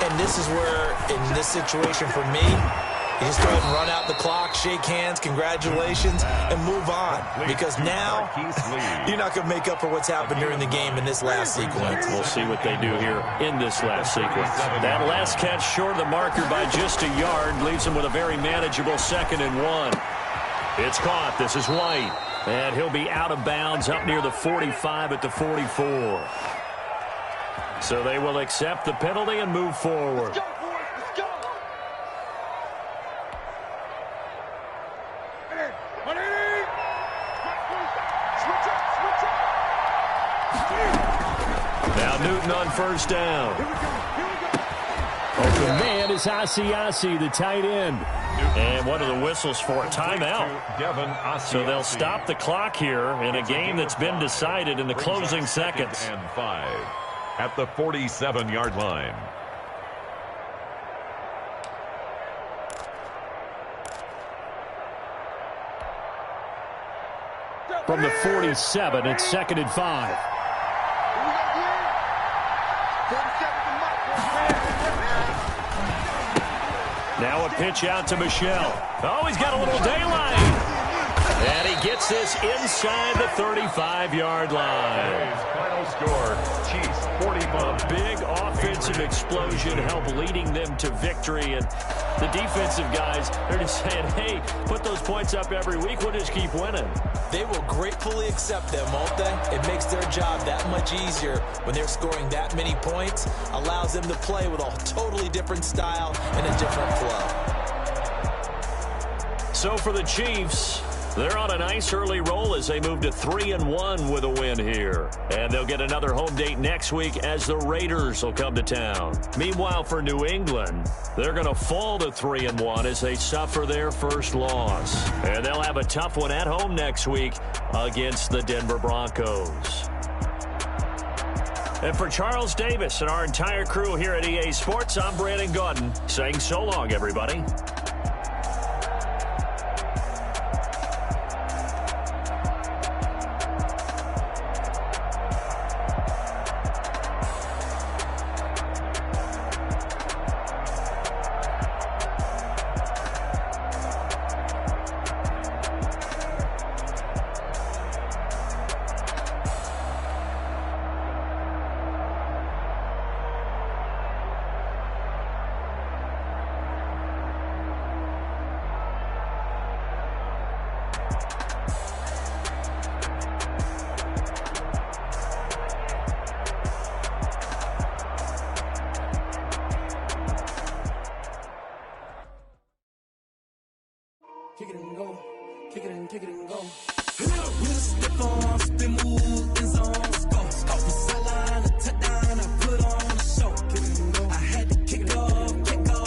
And this is where, in this situation for me, you just go ahead and run out the clock, shake hands, congratulations, and move on. Because now, you're not going to make up for what's happened during the game in this last sequence. We'll see what they do here in this last sequence. That last catch short of the marker by just a yard leaves them with a very manageable 2nd and 1. It's caught. This is White. And he'll be out of bounds up near the 45 at the 44. So they will accept the penalty and move forward. Now Newton on first down. Open man is Asiasi, the tight end. And what are the whistles for? Timeout. So they'll stop the clock here in a game that's been decided in the closing seconds. And 5 at the 47-yard line. From the 47, it's 2nd and 5. Now a pitch out to Michelle. Oh, he's got a little daylight. And he gets this inside the 35-yard line. Final score, Chiefs 45. Big offensive explosion helped leading them to victory. And the defensive guys, they're just saying, hey, put those points up every week. We'll just keep winning. They will gratefully accept them, won't they? It makes their job that much easier when they're scoring that many points. Allows them to play with a totally different style and a different flow. So for the Chiefs, they're on a nice early roll as they move to 3-1 with a win here. And they'll get another home date next week as the Raiders will come to town. Meanwhile, for New England, they're going to fall to 3-1 as they suffer their first loss. And they'll have a tough one at home next week against the Denver Broncos. And for Charles Davis and our entire crew here at EA Sports, I'm Brandon Gaudin saying so long, everybody. Kick it and go. Kick it and kick it and go. We'll step on, spin, move, in zone, go. Off the sideline, a touchdown, I put on a show. Kick it and go. I had to kick off and go.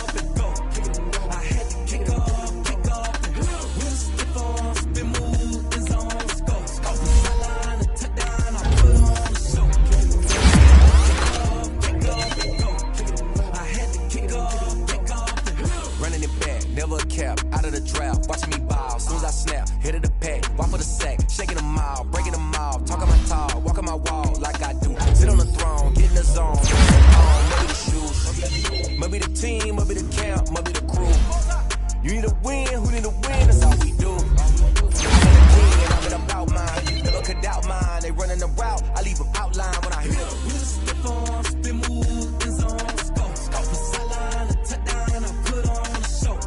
Kick it and go. I had to kick off and go. We'll step on, spin, move, in zone, go. Off the sideline, a touchdown, I put on a show. Kick off and go. Kick it and go. I had to kick off and go. Running it back, never a cap, out of the draft. Watching me ball, soon as I snap, hit of the pack, walk for the sack, shaking them all, breaking them all, talking my talk, walking my wall like I do. Sit on the throne, get in the zone, maybe the shoes, maybe the team, maybe the camp, maybe the crew. You need a win, who need a win, that's all we do. I'm about mine, never could doubt mine, they running the route, I leave them outline when I hit them. We just step on, spin, move, in zone, go, off the sideline, a touchdown, I put on a show.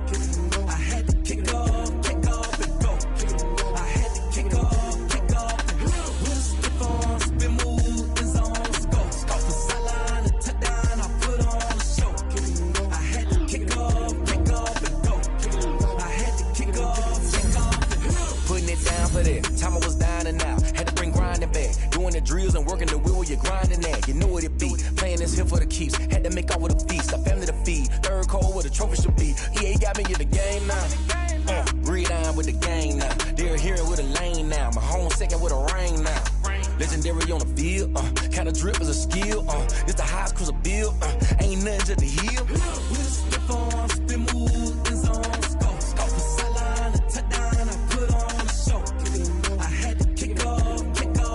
I had to kick off and go. I had to kick off and go. We'll step on, spin, move, in zone, go, off the sideline, a touchdown, I put on a show. I had to kick off and go. I had to kick off and go. Putting it down for that, time I was down and out. Had to bring grinding back, doing the drills and working the wheel, you're grinding that. You know what it be, playing this here for the keeps. Had to make off with a feast, a family to feed. Third cold where the trophy should be. EA got me in the game now. Read on with the game now. They're here with a lane now. My home second with a ring now. Legendary on the field, kind of drip is a skill. It's the highest cruiser bill, ain't nothing to the heel. We'll step on, spin, move, in zone, go. Off the sideline, a touchdown, I put on a show. I had to kick off and go.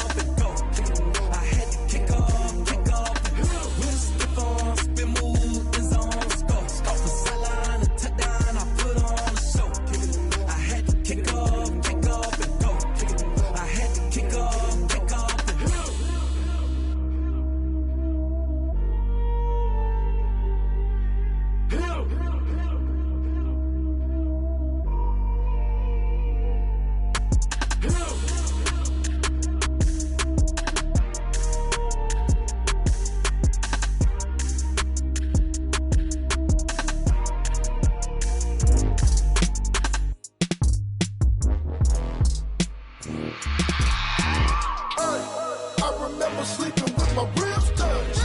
with my ribs touched.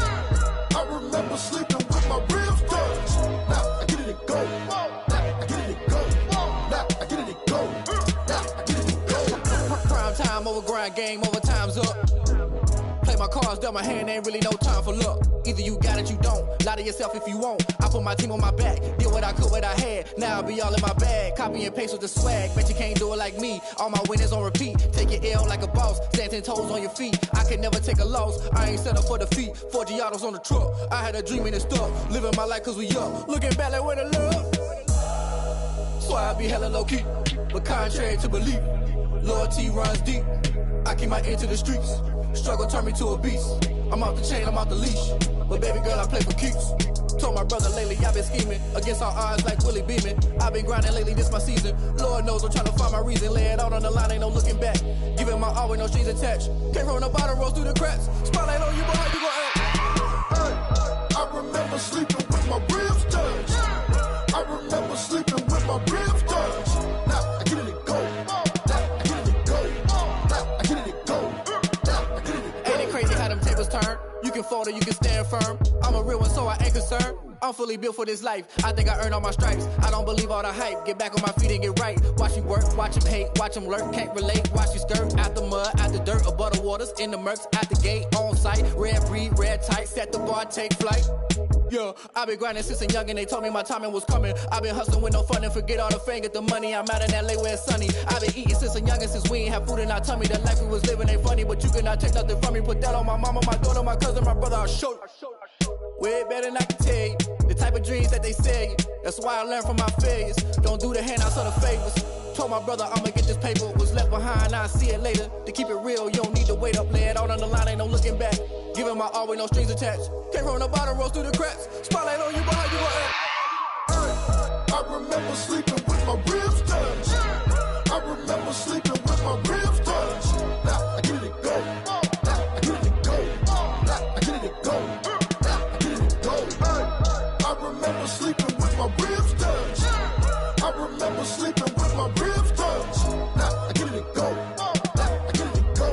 I remember sleeping with my ribs touched. Now I get it and go. Now I get it and go. Now I get it and go. Now I get it and go. Prime time over grind, game over, time's up. Play my cards, dealt my hand, ain't really no time for luck. Either you got it, you don't. Lie to yourself if you won't. I put my team on my back, did what I could, what I had. Now I be all in my bag, copy and paste with the swag. Bet you can't do it like me. All my winners on repeat. Take your L like a boss, stand 10 toes on your feet. I can never take a loss. I ain't set up for defeat. 4 Giottos on the truck. I had a dream and it's stuck. Living my life cause we up. Looking back like where the love. So I be hella low key, but contrary to belief, loyalty runs deep. I keep my ear to the streets. Struggle turned me to a beast. I'm off the chain, I'm off the leash. But baby girl, I play for keeps. Told my brother lately, I've been scheming against all odds like Willie Beeman. I've been grinding lately, this my season. Lord knows I'm trying to find my reason. Lay it out on the line, ain't no looking back. Giving my all with no strings attached. Can't roll no bottom, rolls through the cracks. Spotlight on you, boy, how you gon' act? Hey, I remember sleeping with my ribs touched. I remember sleeping with my ribs touched. Now I get it and go. Now I get it and go. Now I get it and go. Now I get it and go. Ain't it crazy how them tables turn? You can fold or you can stand firm. I'm a real one, so I ain't concerned. I'm fully built for this life. I think I earned all my stripes. I don't believe all the hype. Get back on my feet and get right. Watch you work, watch him hate, watch him lurk. Can't relate, watch you skirt. Out the mud, out the dirt, above the waters, in the murks, out the gate, on site. Red breed, red tight, set the bar, take flight. Yeah, I been grinding since a young and they told me my timing was coming. I been hustling with no fun and forget all the fame, get the money. I'm out in LA where it's sunny. I been eating since a young and since we ain't have food in our tummy. The life we was living ain't funny, but you cannot take nothing from me. Put that on my mama, my daughter, my cousin, my brother, I'll show you. Way better than I can tell you. The type of dreams that they sell you. That's why I learned from my failures. Don't do the handouts or the favors. Told my brother I'ma get this paper. Was left behind, I'll see it later. To keep it real, you don't need to wait up. Lay it out on the line, ain't no looking back. Giving my all with no strings attached. Can't roll no bottom, rolls through the cracks. Spotlight on you, boy, how you gon' act? I remember sleeping with my ribs touched. I remember sleeping with my ribs touched. Now I get it and go. Now I get it and go. Now I get it and go. Now I get it and go. I remember sleeping with my ribs touched. I remember sleeping with my ribs touched. Now I get it and go. Now I get it and go.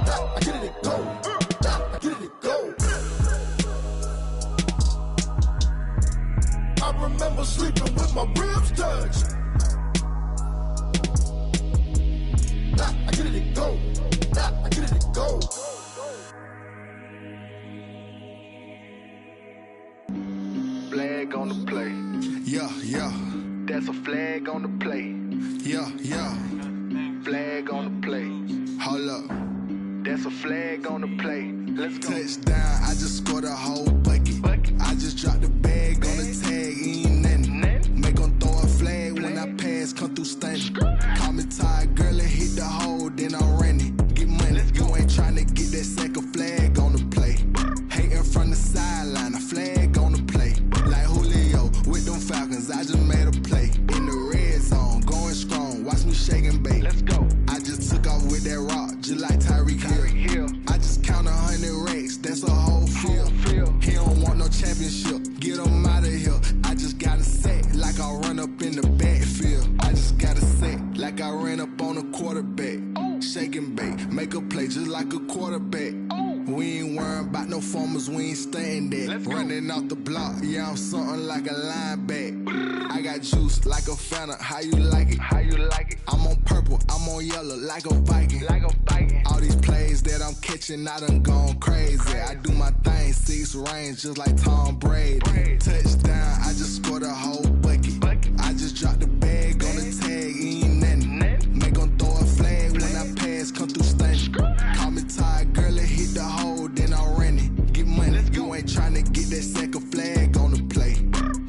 Now I get it and go. Now I get it and go. I remember sleeping with my ribs touched. Now I get it and go. Now I get it and go. Flag on the play. Yeah, yeah. That's a flag on the play. Yeah, yeah. Flag on the play. Hold up. That's a flag on the play. Let's go. Touchdown, I just scored a whole bucket. I just dropped the bag on the tag, ain't nothing. Make them throw a flag when I pass, come through stunning. Call me tired, girl, and hit the hole, then I'm running. Get money, you ain't trying to get that second flag on the play. Hating from the sideline, a flag on the play. Like Julio with them Falcons, I just made a play. In the red zone, going strong, watch me shake and bake. Let's go. I just took off with that rock, just like Tyreek Hill. I just count 100 racks, that's a whole field. He don't want no championship, get him out of here. I just got a set, like I run up in the backfield. I just got a set, like I ran up on a quarterback. Shake and bake, make a play just like a quarterback. We ain't worrying about no formers, we ain't staying there. Running off the block, yeah, I'm something like a lineback. I got juice like a Fanta, how you like it? How you like it? I'm on purple, I'm on yellow, like a Viking. Like a Viking. All these plays that I'm catching, I done gone crazy. I do my thing, 6 range, just like Tom Brady. Touchdown, I just scored a whole bucket. I just dropped the bag on the tag, ain't nothing. Make them throw a flag when I pass, come through stunning. Call me tired, girl, and hit the hole, then I'm running. Get money, you ain't trying to get that second flag on the play.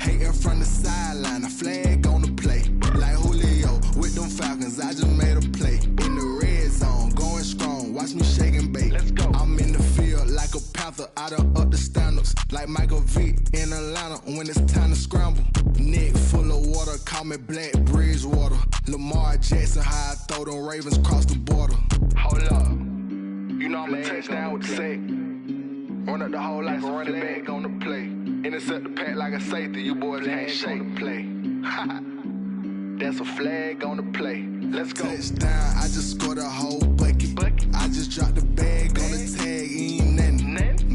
Hating from the sideline, a flag on the play. Like Julio with them Falcons, I just made a play. In the red zone, going strong, watch me shake and bake. Let's go. I'm in the field like a panther, I done up the standards. Like Michael Vick in Atlanta when it's time to scramble. Neck full of water, call me Black Bridgewater. Lamar Jackson, how I throw them Ravens cross the border. Hold up. You know I'm a touchdown with the sack. Run up the whole like a running back on the play. Intercept the pack like a safety, you boys ain't on the play. That's a flag on the play. Let's go. Touchdown, I just scored a whole bucket. I just dropped the bag on the tag, ain't nothing.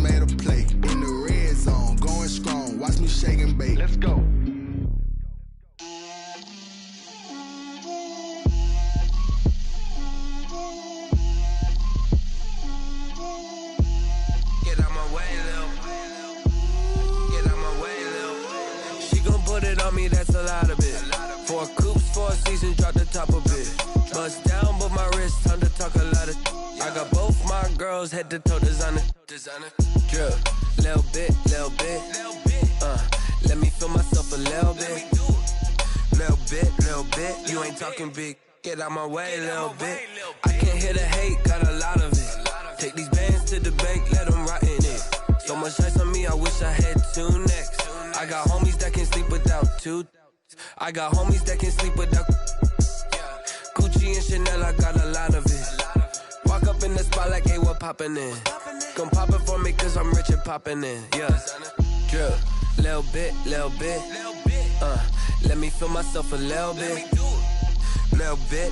made a play. In the red zone, going strong. Watch me shake and bake. Let's go. Get out my way, Lil. Get out my way, Lil. She gon' put it on me, that's a lot of it. 4 coops, 4 seasons, drop the top a bit. Bust down, but my wrist, time to talk a lot of. I got both my girls head to toe designer. Drip, little bit. Let me feel myself a little bit. Little bit. You ain't talking big. Get out my way, little bit. I can't hear the hate, got a lot of it. Take these bands to the bank, let them rot in it. So much ice on me, I wish I had 2 necks. I got homies that can sleep without 2. I got homies that can sleep without Gucci and Chanel, I got a lot of it. Walk up in the spot like, hey, what poppin' in? Come pop it for me, cause I'm rich and poppin' in. Yeah, drip, little bit. Let me feel myself a little bit. Little bit.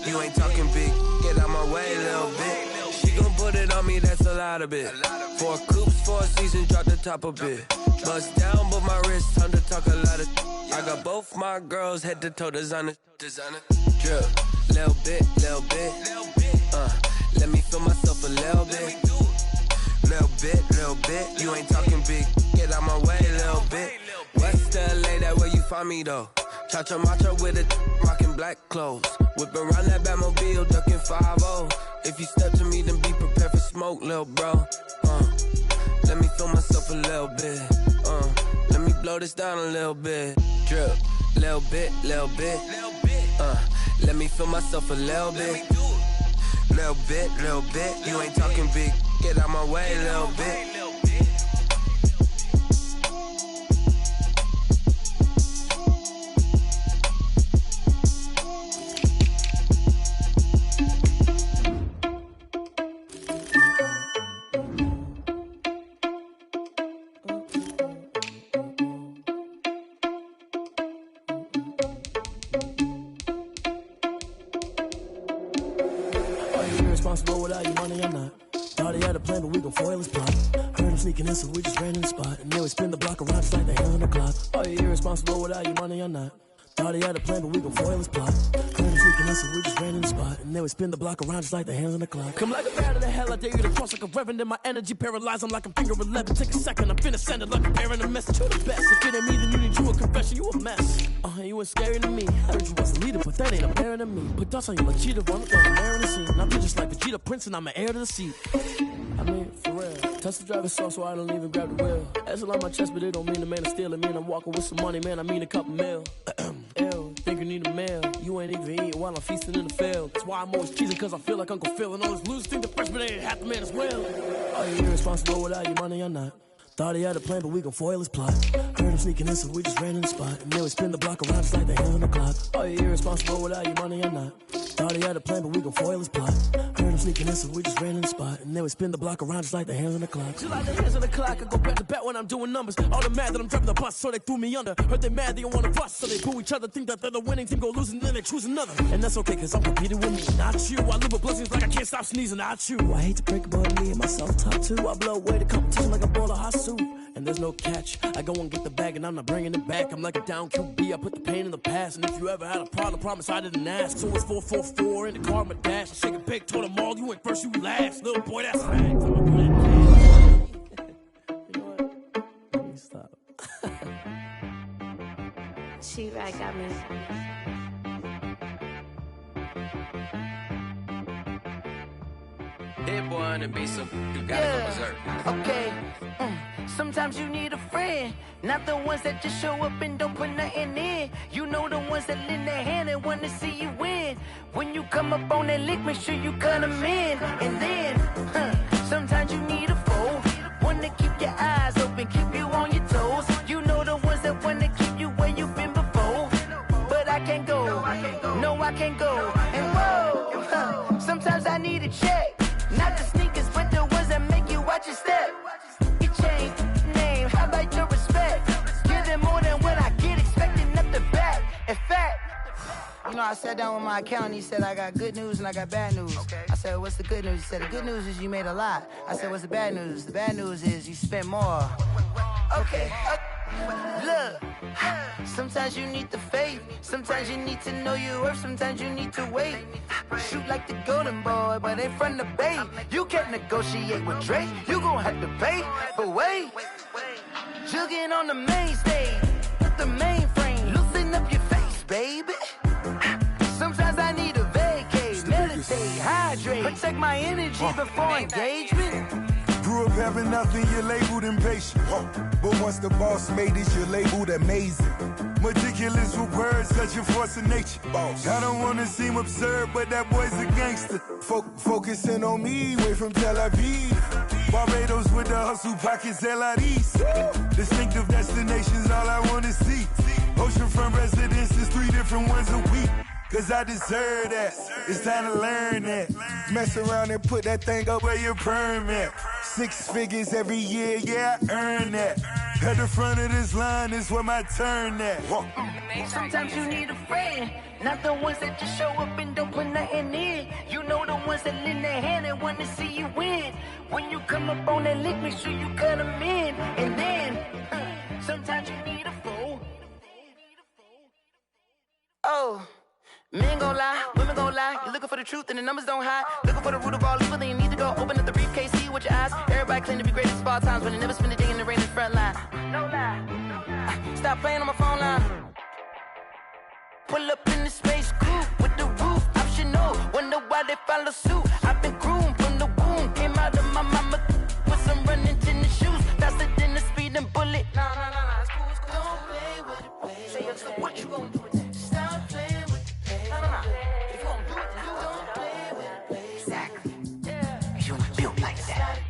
You ain't talking big. Get out my way, little bit. She gon' put it on me, that's a lot of it. 4 coops, 4 seasons, drop the top a bit. Bust down, but my wrist, time to talk a lot of. I got both my girls head to toe designer. Drip, little bit. Let me feel myself a little bit. Little bit. You ain't talking big. Get out my way, little bit. West LA, that where you find me though. Cha-cha matcha with it, rockin' black clothes. Whip around that Batmobile, ducking 5-0. If you step to me, then be prepared for smoke, lil' bro. Let me feel myself a little bit. Let me blow this down a little bit. Drip, little bit. Let me feel myself a little bit. Little bit. You ain't talking big. Get out my way, little bit. Responsible without your money, I'm not. Thought he had a plan, but we gon' foil his plot. Heard him sneaking in, so we just ran in the spot. And then we spin the block around just like the hands on the clock. Oh, you're irresponsible without your money, I'm not. Thought he had a plan, but we gon' foil his plot. Heard him sneaking in, so we just ran in the spot. And then we spin the block around just like the hands on the clock. Come like a bat of the hell, I dare you to cross like a reverend. In my energy paralyzed, I'm like a finger 11. Take a second, I'm finna send it like a parent a message to the best. If it ain't me, then you need you a confession, you a mess. You ain't scary to me. Heard you was a leader, but that ain't apparent to me. Put dust on you like cheetah, run up on the air in the scene. I'm just like Vegeta Prince, and I'm an heir to the seat. I mean, for real. Touch the driver's soft, so I don't even grab the wheel. That's on my chest, but it don't mean the man is stealing. Man, I'm walking with some money, man, I mean a couple mil. Ew, think you need a meal. You ain't even eating while I'm feasting in the field. That's why I'm always cheesing, cause I feel like Uncle Phil. And all those losers think the freshman ain't half the man as well. Oh, you're irresponsible without your money, I'm not. Thought he had a plan, but we gon' foil his plot. Heard him sneaking in, so we just ran in the spot. And then we spin the block around just like the hands on the clock. Oh, you're irresponsible without your money, I'm not. Thought he had a plan, but we gon' foil his plot. Heard him sneaking in, so we just ran in the spot. And then we spin the block around just like the hands on the clock. Just like the hands on the clock, I go back to back when I'm doing numbers. All the mad that I'm driving the bus, so they threw me under. Heard they mad, they don't wanna bust, so they boo each other. Think that they're the winning team, go losing, then they choose another. And that's okay, cause I'm competing with me, not you. I live with blessings like I can't stop sneezing, not you. I hate to break it, but me and myself top two. I blow away the competition like a bowl of hot soup. And there's no catch. I go and get the bag and I'm not bringing it back. I'm like a down QB, I put the pain in the past. And if you ever had a problem, promise I didn't ask. So it's 444 in the car, my dash. I shake a big, told them all, you went first, you last. Little boy, that's fact. You know what? Let me stop. She-Rag got me. Hit boy on the beat, so you gotta go berserk. Okay. Sometimes you need a friend, not the ones that just show up and don't put nothing in. You know the ones that lend their hand and want to see you win. When you come up on that lick, make sure you cut them in. And then, sometimes you need a foe, one to keep your eyes open, keep you on your toes. You know the ones that want to keep you where you've been before. But I can't go, no I can't go. And whoa, sometimes I need a check. Not the sneakers, but the ones that make you watch your step. You change name, how about your respect? Give them more than what I get, expecting nothing back. In fact, you know, I sat down with my accountant, he said I got good news and I got bad news. Okay. I said, said, what's the good news? He said, the good news is you made a lot. I said, what's the bad news? The bad news is you spent more. Okay. Look, sometimes you need the faith. Sometimes you need to know your worth. Sometimes you need to wait. Shoot like the golden boy, but ain't from the bay. You can't negotiate with Drake. You gon' have to pay. But wait, jugging on the main stage with the mainframe. Loosen up your face, baby. Sometimes I need a vacate, meditate, hydrate, protect my energy before engagement. Grew up having nothing, you're labeled impatient. But once the boss made it, you're labeled amazing. Meticulous with words, such a force of nature. I don't wanna seem absurd, but that boy's a gangster. Focusing on me, way from Tel Aviv. Barbados with the hustle pockets, LIDs. Distinctive destinations, all I wanna see. Oceanfront residences, 3 different ones a week. Cause I deserve that, it's time to learn that. Mess around and put that thing up where your permit. 6 figures every year, yeah, I earn that. At the front of this line is where my turn at. Sometimes you need a friend, not the ones that just show up and don't put nothing in. You know the ones that lend their hand and want to see you win. When you come up on that lick, make sure you cut them in. And then, sometimes you need a fool. Oh. Men gon' lie, women gon' lie. You're looking for the truth and the numbers don't hide. Looking for the root of all evil, then you need to go open up the briefcase, see with your eyes. Everybody claim to be greatest of all times, but they never spend a day in the rain in the front line. No lie. Stop playing on my phone line. Pull up in the space coupe with the roof optional. Wonder why they follow suit. I've been groomed from the womb. Came out of my mama with some running tennis shoes. Faster than the speeding bullet. Nah, it's cool, it's cool. Don't play with it, play. Say, so what you gonna do with that? Stop playing. If you don't do it, then you don't play with it. Exactly. Yeah. You ain't built like that.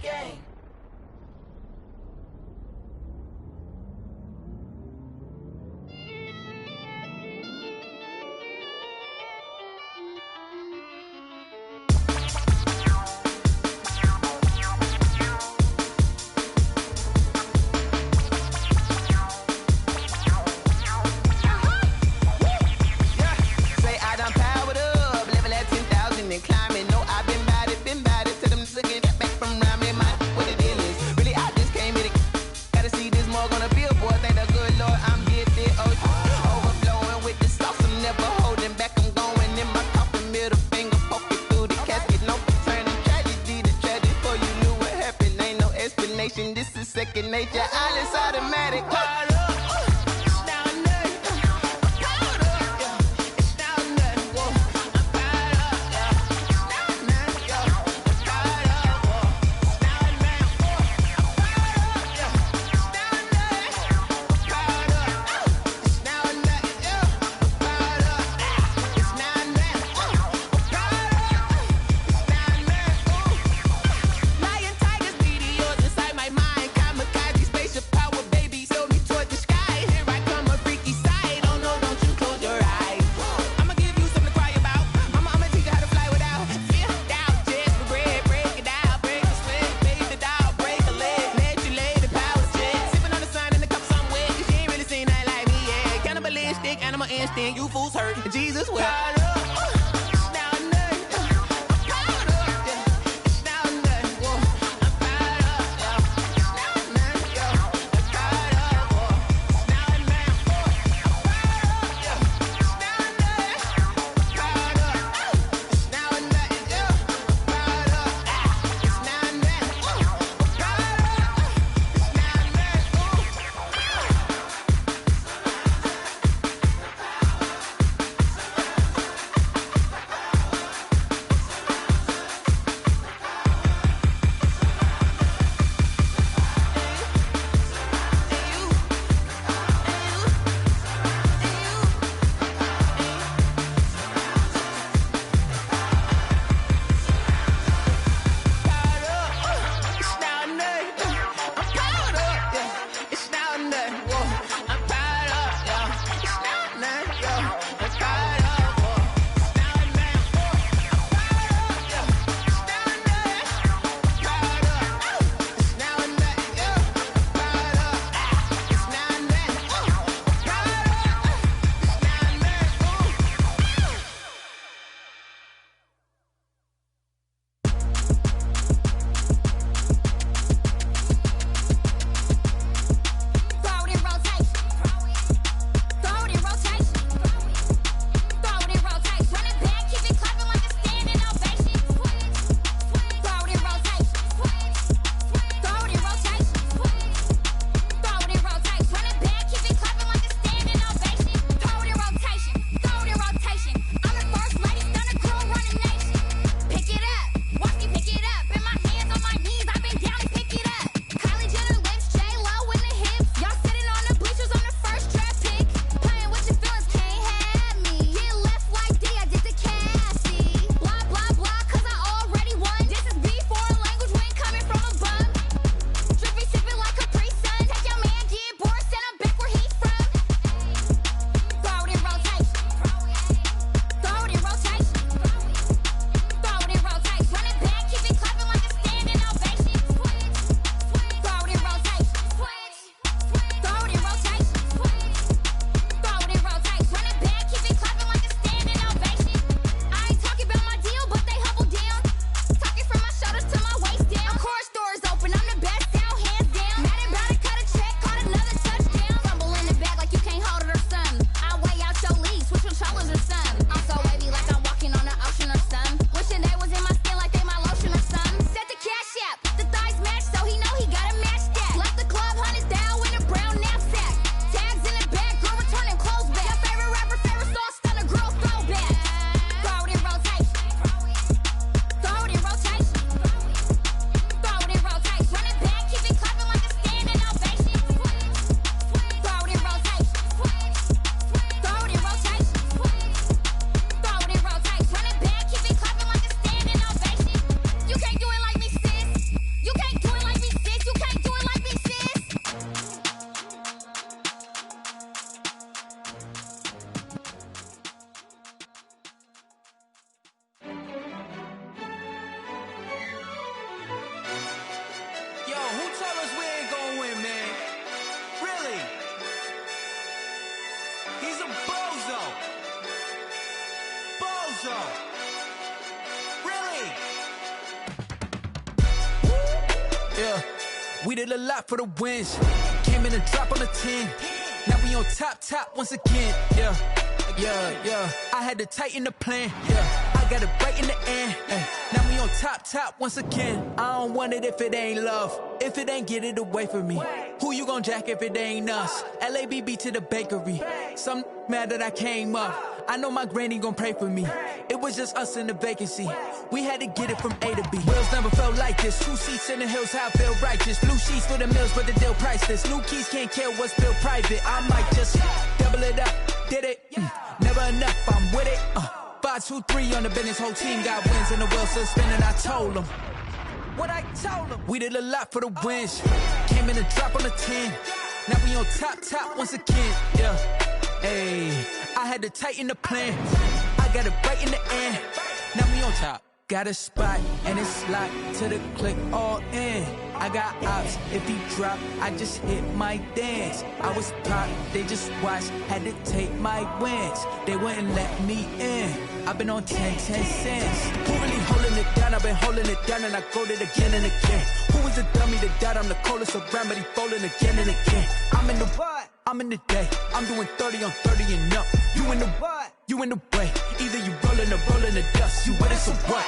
This is second nature, all is automatic. You fools hurt. Jesus will. We did a lot for the wins. Came in and drop on the 10. Now we on top once again. Yeah. I had to tighten the plan. Yeah. I got it right in the end. Now we on top once again. I don't want it if it ain't love. If it ain't, get it away from me. Who you gon' jack if it ain't us? LABB to the bakery. Some mad that I came up. I know my granny gon' pray for me. It was just us in the vacancy. We had to get it from A to B. Wheels never felt like this. 2 seats in the hills, how I feel righteous. Blue sheets for the mills, but the deal priceless. New keys can't kill what's built private. I might just double it up. Did it? Never enough, I'm with it. 5, 2, 3 on the business. Whole team got wins and the wheels still spinning. I told them what I told them. We did a lot for the wins. Came in and drop on the 10. Now we on top once again. Yeah. Hey, I had to tighten the plan. I got it right in the end. Now we on top. Got a spot and it's locked to the click all in. I got ops, if he drop, I just hit my dance. I was pop, they just watched, had to take my wins. They wouldn't let me in. I've been on 10 cents. Who really holding it down? I've been holding it down and I go it again and again. Who was the dummy that died? I'm the coldest around, but he falling again and again. I'm in the what? I'm in the day. I'm doing 30 on 30 and up. You in the what? You in the way. Either you rolling or rolling the dust. You with it, so what?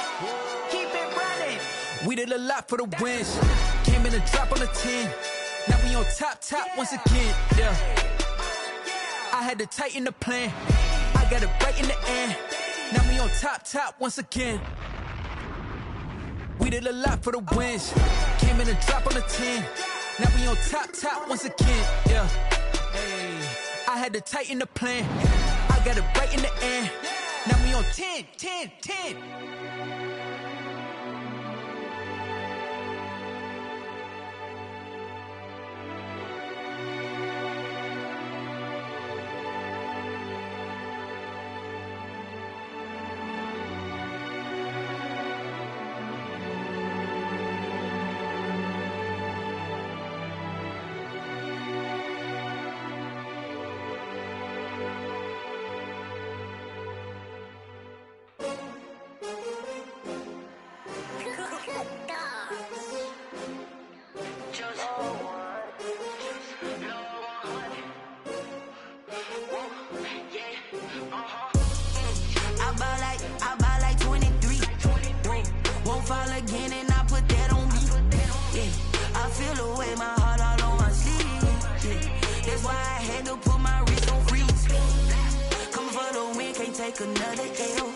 Keep it running. We did a lot for the wins. Came in and drop on the 10. Now we on top once again. Yeah. I had to tighten the plan. I got it right in the end. Now we on top once again. We did a lot for the wins. Came in and drop on the 10. Now we on top once again. Yeah. Hey, I had to tighten the plan. I got it right in the end. Now we on 10. Another L.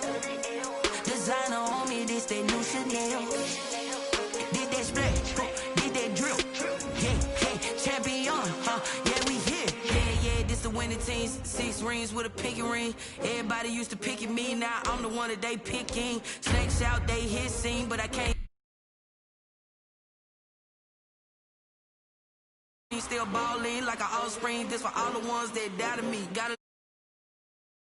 Designer on me, this that new Chanel. Did that split, did that drill. Yeah, champion, yeah, we here. Yeah, this the winning teams. 6 rings with a pinky ring. Everybody used to picking me, now I'm the one that they picking. Snakes out, they hit scene, but I can't. Still balling like an offspring. This for all the ones that doubted me. Gotta